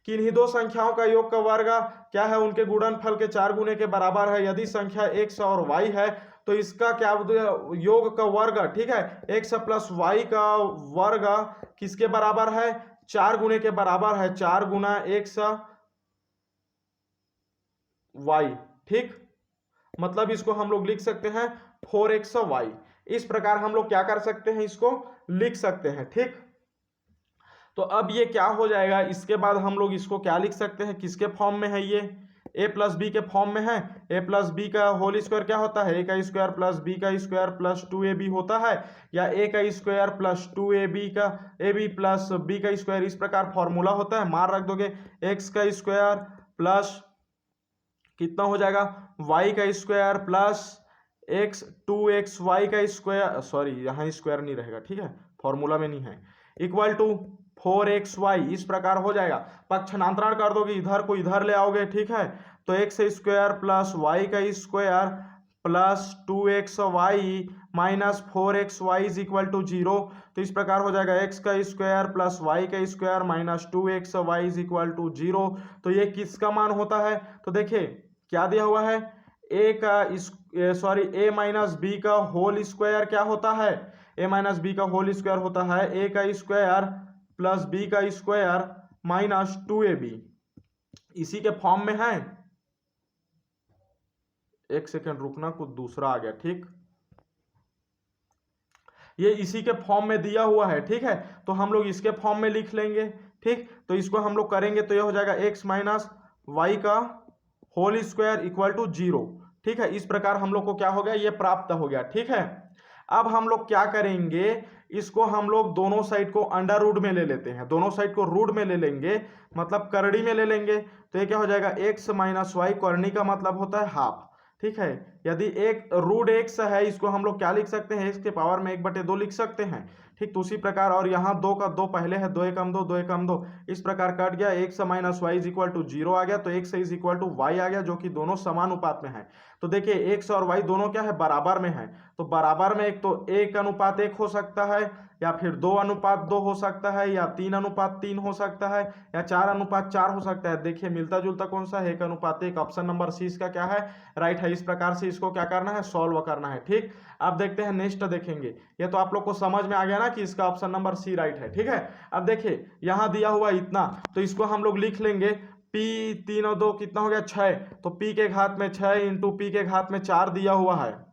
Speaker 1: किन्हीं दो संख्याओं का योग का वर्ग क्या है, उनके गुणनफल के 4 गुने के बराबर है। यदि संख्या x और y है तो इसका क्या योग का वर्ग, ठीक है, x प्लस y का वर्ग किसके बराबर है, 4 गुने के बराबर है, 4 गुना x y, ठीक। मतलब इसको हम लोग लिख सकते हैं 4xy। इस प्रकार हम लोग क्या कर सकते हैं, इसको लिख सकते हैं, ठीक। तो अब ये क्या हो जाएगा, इसके बाद हम लोग इसको क्या लिख सकते हैं, किसके फॉर्म में है, ये a प्लस बी के फॉर्म में है। a प्लस बी का होल स्क्वायर क्या होता है, a का स्क्वायर प्लस b का स्क्वायर प्लस 2ab होता है, या a का स्क्वायर प्लस 2ab का ab प्लस b का स्क्वायर, इस प्रकार फॉर्मूला होता है। मान रख दोगे x का स्क्वायर प्लस कितना हो जाएगा y का स्क्वायर प्लस x 2xy का स्क्वायर, सॉरी यहाँ स्क्वायर नहीं रहेगा, ठीक है, फॉर्मूला में नहीं है, इक्वल टू 4xy। इस प्रकार हो जाएगा। पक्षांतरण कर दोगे, इधर को इधर ले आओगे, ठीक है। तो एक्स स्क्वायर प्लस वाई का square plus 2xy minus 4xy is equal to 0। तो इस प्रकार हो जाएगा एक्स का स्क्वायर प्लस वाई का square minus 2xy is equal to 0। तो ये किसका मान होता है, तो देखिए क्या दिया हुआ है, ए माइनस बी का होल स्क्वायर क्या होता है, ए माइनस बी का होल स्क्वायर होता है ए का स्क्वायर प्लस बी का स्क्वायर माइनस 2ab। इसी के फॉर्म में है, एक सेकंड रुकना, कुछ दूसरा आ गया, ठीक। ये इसी के फॉर्म में दिया हुआ है, ठीक है। तो हम लोग इसके फॉर्म में लिख लेंगे, ठीक। तो इसको हम लोग करेंगे तो ये हो जाएगा x माइनस वाई का होल स्क्वायर इक्वल टू 0, ठीक है। इस प्रकार हम लोग को क्या हो गया, ये प्राप्त हो गया, ठीक है। अब हम लोग क्या करेंगे, इसको हम लोग दोनों साइड को अंडर रूट में ले लेते हैं, दोनों साइड को रूट में ले लेंगे, मतलब करड़ी में ले लेंगे। तो ये क्या हो जाएगा x माइनस वाई, करनी का मतलब होता है हाफ, ठीक है। यदि एक रूट x है, इसको हम लोग क्या लिख सकते हैं, x के पावर में 1/2 लिख सकते हैं, ठीक। तो उसी प्रकार, और यहाँ 2 का 2 पहले है, 2 एकम 2, 2 एकम 2, इस प्रकार कट गया, x minus Y is equal to 0 आ गया। तो x is equal to Y आ गया, जो कि दोनों समान अनुपात में है। तो देखिए x और y दोनों क्या है, बराबर में है। तो बराबर में एक तो 1:1 हो सकता है, या फिर 2:2 हो सकता है, या 3:3 हो सकता है, या 4:4 हो सकता है। देखिए मिलता जुलता कौन सा है, 1:1। ऑप्शन नंबर सी इसका क्या है, राइट है। इस प्रकार से इसको क्या करना है, सॉल्व करना है, ठीक। अब देखते हैं नेक्स्ट देखेंगे। ये तो आप लोग को समझ में आ गया ना कि इसका ऑप्शन नंबर सी राइट है, ठीक है। अब देखिए यहाँ दिया हुआ इतना, तो इसको हम लोग लिख लेंगे p 3 और 2 कितना हो गया 6। तो p के घात में 6 इंटू p के घात में 4 दिया हुआ है,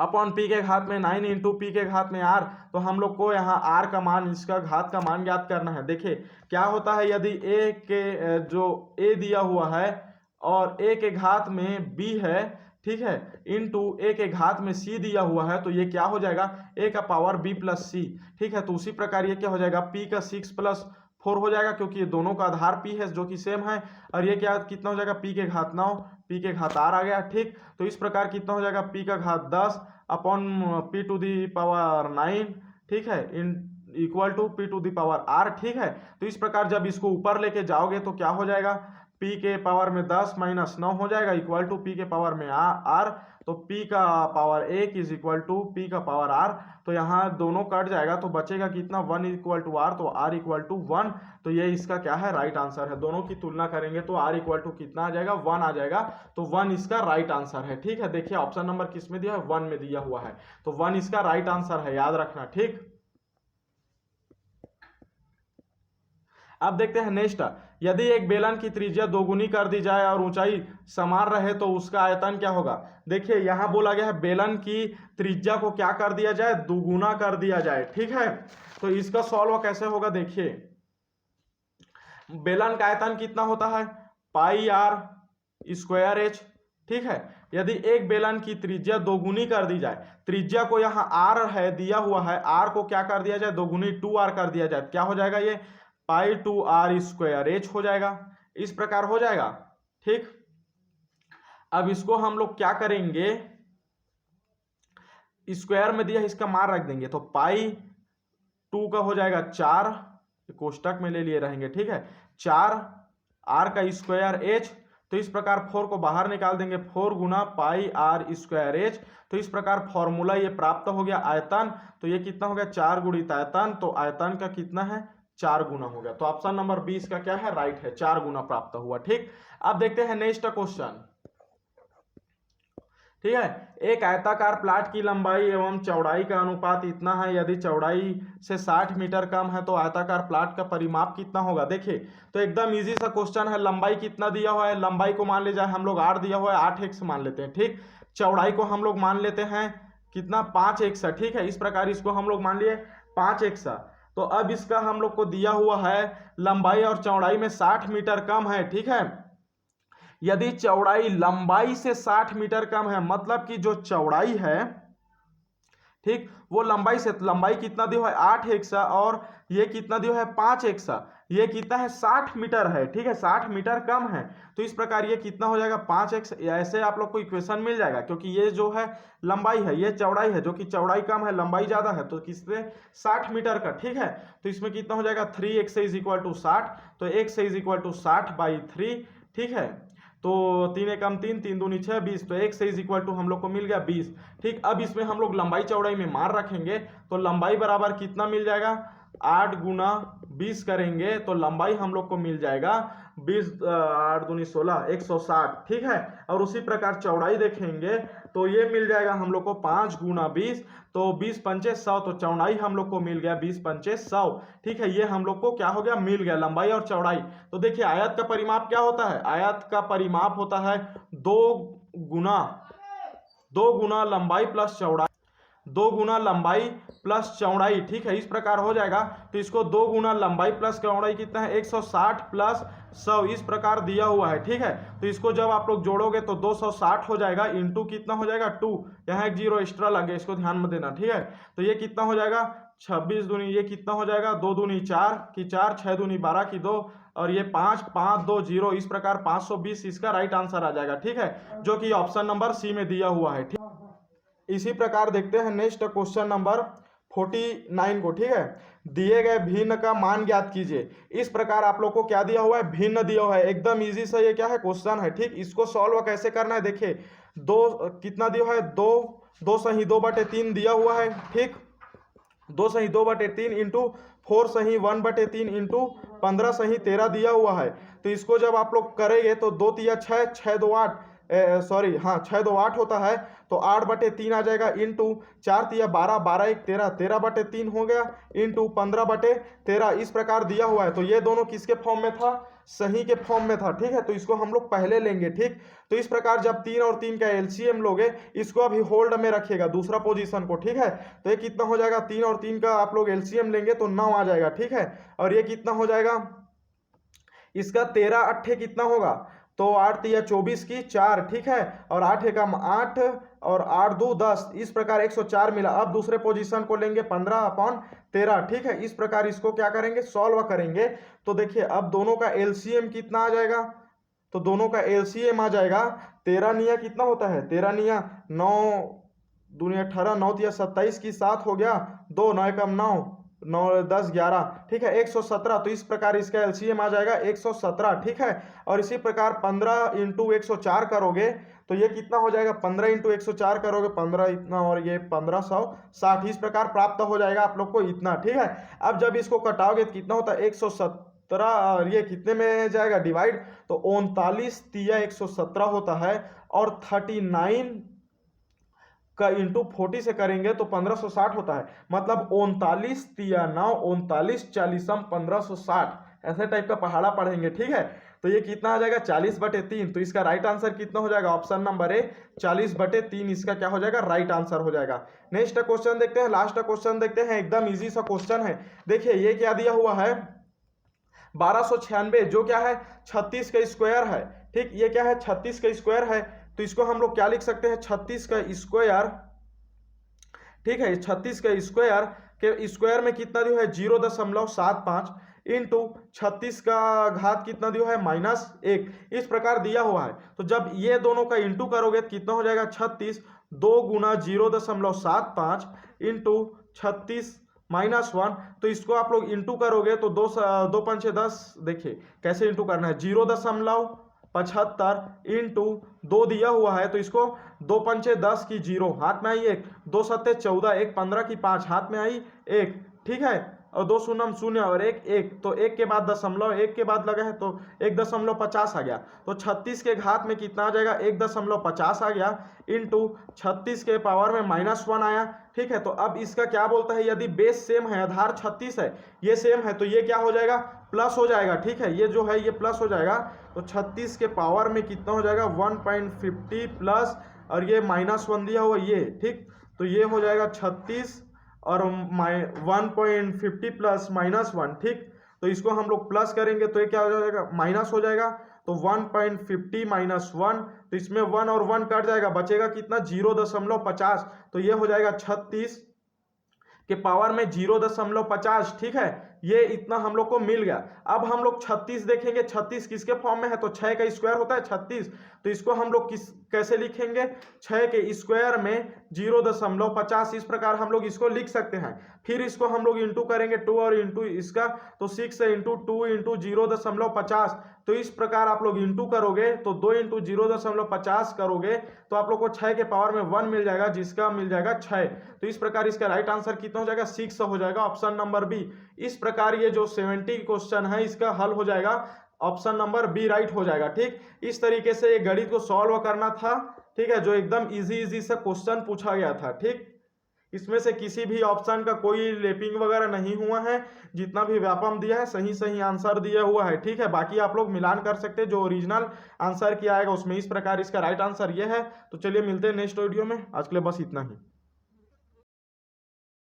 Speaker 1: अपॉन p के घात में 9 इंटू p के घात में r। तो हम लोग को यहाँ r का मान, इसका घात का मान ज्ञात करना है। देखिए क्या होता है, यदि a के जो a दिया हुआ है और a के घात में b है, ठीक है, इंटू a के घात में c दिया हुआ है, तो ये क्या हो जाएगा, a का पावर b प्लस c, ठीक है। तो उसी प्रकार ये क्या हो जाएगा, p का 6 प्लस 4 हो जाएगा, क्योंकि ये दोनों का आधार p है जो कि सेम है। और ये क्या कितना हो जाएगा, p के घात 9, p के घात r आ गया, ठीक। तो इस प्रकार कितना हो जाएगा, p का घात 10 upon p to the power 9, ठीक है, इन equal to p to the power r, ठीक है। तो इस प्रकार जब इसको ऊपर लेके जाओगे तो क्या हो जाएगा, p के पावर में 10 माइनस 9 हो जाएगा, इक्वल टू p के पावर में r। तो p का power 1 is equal to p का पावर r। तो यहाँ दोनों कट जाएगा, तो बचेगा कितना, 1 इक्वल टू r, तो r इक्वल टू 1। तो ये इसका क्या है, राइट आंसर है। दोनों की तुलना करेंगे तो r इक्वल टू कितना आ जाएगा, 1 आ जाएगा। तो 1 इसका राइट आंसर है, ठीक है। देखिए ऑप्शन नंबर किस में दिया है, 1 में दिया हुआ है, तो 1 इसका राइट आंसर है, याद रखना, ठीक। अब देखते हैं नेक्स्ट। यदि एक बेलन की त्रिज्या दोगुनी कर दी जाए और ऊंचाई समान रहे तो उसका आयतन क्या होगा। देखिए यहां बोला गया है बेलन की त्रिज्या को क्या कर दिया जाए, दुगुना कर दिया जाए, ठीक है। तो इसका सॉल्व कैसे होगा, देखिए बेलन का आयतन कितना होता है, पाई आर स्क्वायर एच, ठीक है। यदि एक बेलन की त्रिज्या दोगुनी कर दी जाए, त्रिज्या को यहाँ आर है दिया हुआ है, आर को क्या कर दिया जाए, दोगुनी 2r कर दिया जाए, क्या हो जाएगा, ये पाई 2r स्क्वायर एच हो जाएगा। इस प्रकार हो जाएगा, ठीक। अब इसको हम लोग क्या करेंगे, स्क्वायर में दिया है, इसका मान रख देंगे तो पाई 2 का हो जाएगा 4, कोष्टक में ले लिए रहेंगे, ठीक है, 4 r का स्क्वायर h, तो इस प्रकार 4 को बाहर निकाल देंगे, 4 गुना पाई r स्क्वायर h। तो इस प्रकार फॉर्मूला ये प्राप्त हो गया आयतन, तो ये कितना हो गया 4 गुणित आयतन, तो आयतन का कितना है 4 गुना हो गया। तो ऑप्शन नंबर 20 का क्या है राइट है, 4 गुना प्राप्त हुआ। ठीक, अब देखते हैं नेक्स्ट क्वेश्चन। ठीक है, एक आयताकार प्लाट की लंबाई एवं चौड़ाई का अनुपात इतना है, यदि चौड़ाई से 60 मीटर कम है तो आयताकार प्लाट का परिमाप कितना होगा। देखिए तो एकदम इजी सा क्वेश्चन है। लंबाई कितना दिया हुआ है, लंबाई को मान ले जाए हम लोग 8 दिया हुआ है, 8x मान लेते हैं। ठीक, चौड़ाई को हम लोग मान लेते हैं कितना 5x। ठीक है, इस प्रकार इसको हम लोग मान लिए 5x। तो अब इसका हम लोग को दिया हुआ है लंबाई और चौड़ाई में 60 मीटर कम है। ठीक है, यदि चौड़ाई लंबाई से 60 मीटर कम है, मतलब कि जो चौड़ाई है, ठीक, वो लंबाई से, लंबाई कितना दिया है 8x और ये कितना दिया है 5x, ये कितना है 60 मीटर है। ठीक है, 60 मीटर कम है, तो इस प्रकार ये कितना हो जाएगा 5x। ऐसे आप लोग को इक्वेशन मिल जाएगा, क्योंकि ये जो है लंबाई है, ये चौड़ाई है, जो कि चौड़ाई कम है लंबाई ज्यादा है, तो किससे 60 मीटर का। ठीक है, तो इसमें कितना हो जाएगा 3x इज इक्वल टू 60, तो x इज इक्वल टू 60/3। ठीक है, तो 3 एकम 3, 3 दूनी 6, 20, तो x इज इक्वल टू हम लोग को मिल गया 20। ठीक, अब इसमें हम लोग लंबाई चौड़ाई में मान रखेंगे, तो लंबाई बराबर कितना मिल जाएगा 8 गुना 20 करेंगे तो लंबाई हम लोग को मिल जाएगा 20, 8 दूनी 16, 160। ठीक है, और उसी प्रकार चौड़ाई देखेंगे तो ये मिल जाएगा हम लोग को 5 गुना 20, तो 20 पंचे 100, तो चौड़ाई हम लोग को मिल गया 20 पंचे 100। ठीक है, ये हम लोग को क्या हो गया मिल गया लंबाई और चौड़ाई। तो देखिए आयत का परिमाप क्या होता है, आयत का परिमाप होता है 2 गुना लंबाई प्लस चौड़ाई, 2 गुना लंबाई प्लस चौड़ाई। ठीक है, इस प्रकार हो जाएगा, तो इसको 2 गुना लंबाई प्लस चौड़ाई कितना है 160 प्लस 100, इस प्रकार दिया हुआ है। ठीक है, तो इसको जब आप लोग जोड़ोगे तो 260 हो जाएगा, इंटू कितना हो जाएगा 2, यहाँ एक 0 एक्स्ट्रा लगे, इसको ध्यान में देना। ठीक है, तो ये कितना हो जाएगा 26 दूनी, ये कितना हो जाएगा 2 दूनी 4 की 4, 6 दूनी 12 की 2, और ये 5, 5 2 0, इस प्रकार 520 इसका राइट आंसर आ जाएगा। ठीक है, जो कि ऑप्शन नंबर सी में दिया हुआ है। ठीक, इसी प्रकार देखते हैं नेक्स्ट क्वेश्चन नंबर 49 को। ठीक है, दिए गए भिन्न का मान ज्ञात कीजिए। इस प्रकार आप लोग को क्या दिया हुआ है, भिन्न दिया हुआ है, एकदम इजी सा ये क्या है क्वेश्चन है। ठीक, इसको सॉल्व कैसे करना है, देखिए 2 कितना दिया हुआ है 2 सही 2/3 दिया हुआ है। ठीक, 2 सही 2/3 इंटू 4 सही 1/3 इंटू 15 सही 13 दिया हुआ है। तो इसको जब आप लोग करेंगे तो 2 तिया 6, 6 2 8, सॉरी हाँ 6 2 8 होता है, तो 8/3 आ जाएगा, इंटू 4 तिया 12, 12 1 13, 13/3 हो गया, इंटू 15/13, इस प्रकार दिया हुआ है। तो ये दोनों किसके फॉर्म में था, सही के फॉर्म में था। ठीक है, तो इसको हम लोग पहले लेंगे। ठीक, तो इस प्रकार जब 3 और 3 का एलसीएम लोगे, इसको अभी होल्ड में रखिएगा दूसरा पोजीशन को। ठीक है, तो ये कितना हो जाएगा 3 और 3 का आप लोग एलसीएम लेंगे तो 9 आ जाएगा। ठीक है, और ये कितना हो जाएगा इसका 13 8 कितना होगा, तो 8 तिया 24 की 4। ठीक है, और 8 एकम 8 और 8 2 10, इस प्रकार 104 मिला। अब दूसरे पोजीशन को लेंगे 15/13। ठीक है, इस प्रकार इसको क्या करेंगे सॉल्व करेंगे, तो देखिए अब दोनों का एलसीएम कितना आ जाएगा, तो दोनों का एलसीएम आ जाएगा 13 निया कितना होता है, 13 निया 9 दूनी 18, 9 तिया 27 की 7 हो गया, 2 9 एकम 9, 9 10 11। ठीक है, 117, तो इस प्रकार इसका एलसीएम आ जाएगा 117। ठीक है, और इसी प्रकार 15 इंटू 104 करोगे तो ये कितना हो जाएगा, 15 इंटू 104 करोगे 15 इतना, और ये 1560, इस प्रकार प्राप्त हो जाएगा आप लोग को इतना। ठीक है, अब जब इसको कटाओगे तो कितना होता है 117, और ये कितने में जाएगा डिवाइड, तो 39 तिया 117 होता है, और 39 का इंटू 40 से करेंगे तो 1560 होता है, मतलब 39 तिया 9, 39 40 1560, ऐसे टाइप का पहाड़ा पढ़ेंगे। ठीक है, तो ये कितना आ जाएगा 40/3, तो इसका राइट आंसर कितना हो जाएगा, ऑप्शन नंबर ए 40/3 इसका क्या हो जाएगा राइट आंसर हो जाएगा। नेक्स्ट क्वेश्चन देखते हैं, लास्ट क्वेश्चन देखते हैं, एकदम इजी सा क्वेश्चन है। देखिए ये क्या दिया हुआ है 1296, जो क्या है 36 का स्क्वायर है। ठीक, ये क्या है 36 का स्क्वायर है, तो इसको हम लोग क्या लिख सकते हैं 36 का स्क्वायर। ठीक है, 36 का स्क्वायर के स्क्वायर में कितना दिया है 0.75, इंटू 36 का घात कितना दिया है -1, इस प्रकार दिया हुआ है। तो जब ये दोनों का इंटू करोगे तो कितना हो जाएगा 36, 2 गुना 0.75 इंटू 36 -1। तो इसको आप लोग इंटू करोगे तो 2 पंचे 10, देखिए कैसे इंटू करना है, 0.75 इंटू 2 दिया हुआ है तो इसको 2 पंचे 10 की 0, हाथ में आई 1, 2 सत्ते 14, 1 15 की 5, हाथ में आई 1, ठीक है, और 2 शून्य शून्य और 1 1, तो 1 के बाद दशमलव 1 के बाद लगा है तो 1.50 आ गया। तो 36 के घात में कितना आ जाएगा 1.50 आ गया इंटू 36 के पावर में -1 आया, ठीक है। तो अब इसका क्या बोलता है, यदि बेस सेम है, आधार 36 है, ये सेम है, तो ये क्या हो जाएगा प्लस हो जाएगा, ठीक है, ये जो है ये प्लस हो जाएगा। तो 36 के पावर में कितना हो जाएगा 1.50 प्लस, और ये -1 दिया हुआ ये, ठीक, तो ये हो जाएगा 36 और 1.50 प्लस -1, ठीक। तो इसको हम लोग प्लस करेंगे तो ये क्या हो जाएगा माइनस हो जाएगा। तो 1.50 -1, तो इसमें 1 और 1 कट जाएगा, बचेगा कितना 0.50, तो ये हो जाएगा 36 के पावर में 0.50, ठीक है, ये इतना हम लोग को मिल गया। अब हम लोग 36 देखेंगे, 36 किसके फॉर्म में है, तो 6 का स्क्वायर होता है 36, तो इसको हम लोग कैसे लिखेंगे, 6 के स्क्वायर में 0.50, इस प्रकार हम लोग इसको लिख सकते हैं। फिर इसको हम लोग इंटू करेंगे 2 और इंटू इसका, तो 6 इंटू 2 इंटू 0.50, तो इस प्रकार आप लोग इंटू करोगे तो 2 इंटू 0.50 करोगे तो आप लोग को 6 के पावर में 1 मिल जाएगा, जिसका मिल जाएगा 6। तो इस प्रकार इसका राइट आंसर कितना हो जाएगा 6 हो जाएगा, ऑप्शन नंबर बी। इस प्रकार ये जो 70 क्वेश्चन है इसका हल हो जाएगा, ऑप्शन नंबर बी राइट हो जाएगा, ठीक। इस तरीके से ये गणित को सॉल्व करना था, ठीक है, जो एकदम इजी से क्वेश्चन पूछा गया था, ठीक। इसमें से किसी भी ऑप्शन का कोई लेपिंग वगैरह नहीं हुआ है, जितना भी व्यापम दिया है सही आंसर दिया हुआ है, ठीक है। बाकी आप लोग मिलान कर सकते हैं, जो ओरिजिनल आंसर किया आएगा उसमें। इस प्रकार इसका राइट आंसर ये है। तो चलिए मिलते हैं नेक्स्ट वीडियो में, आज के लिए बस इतना ही।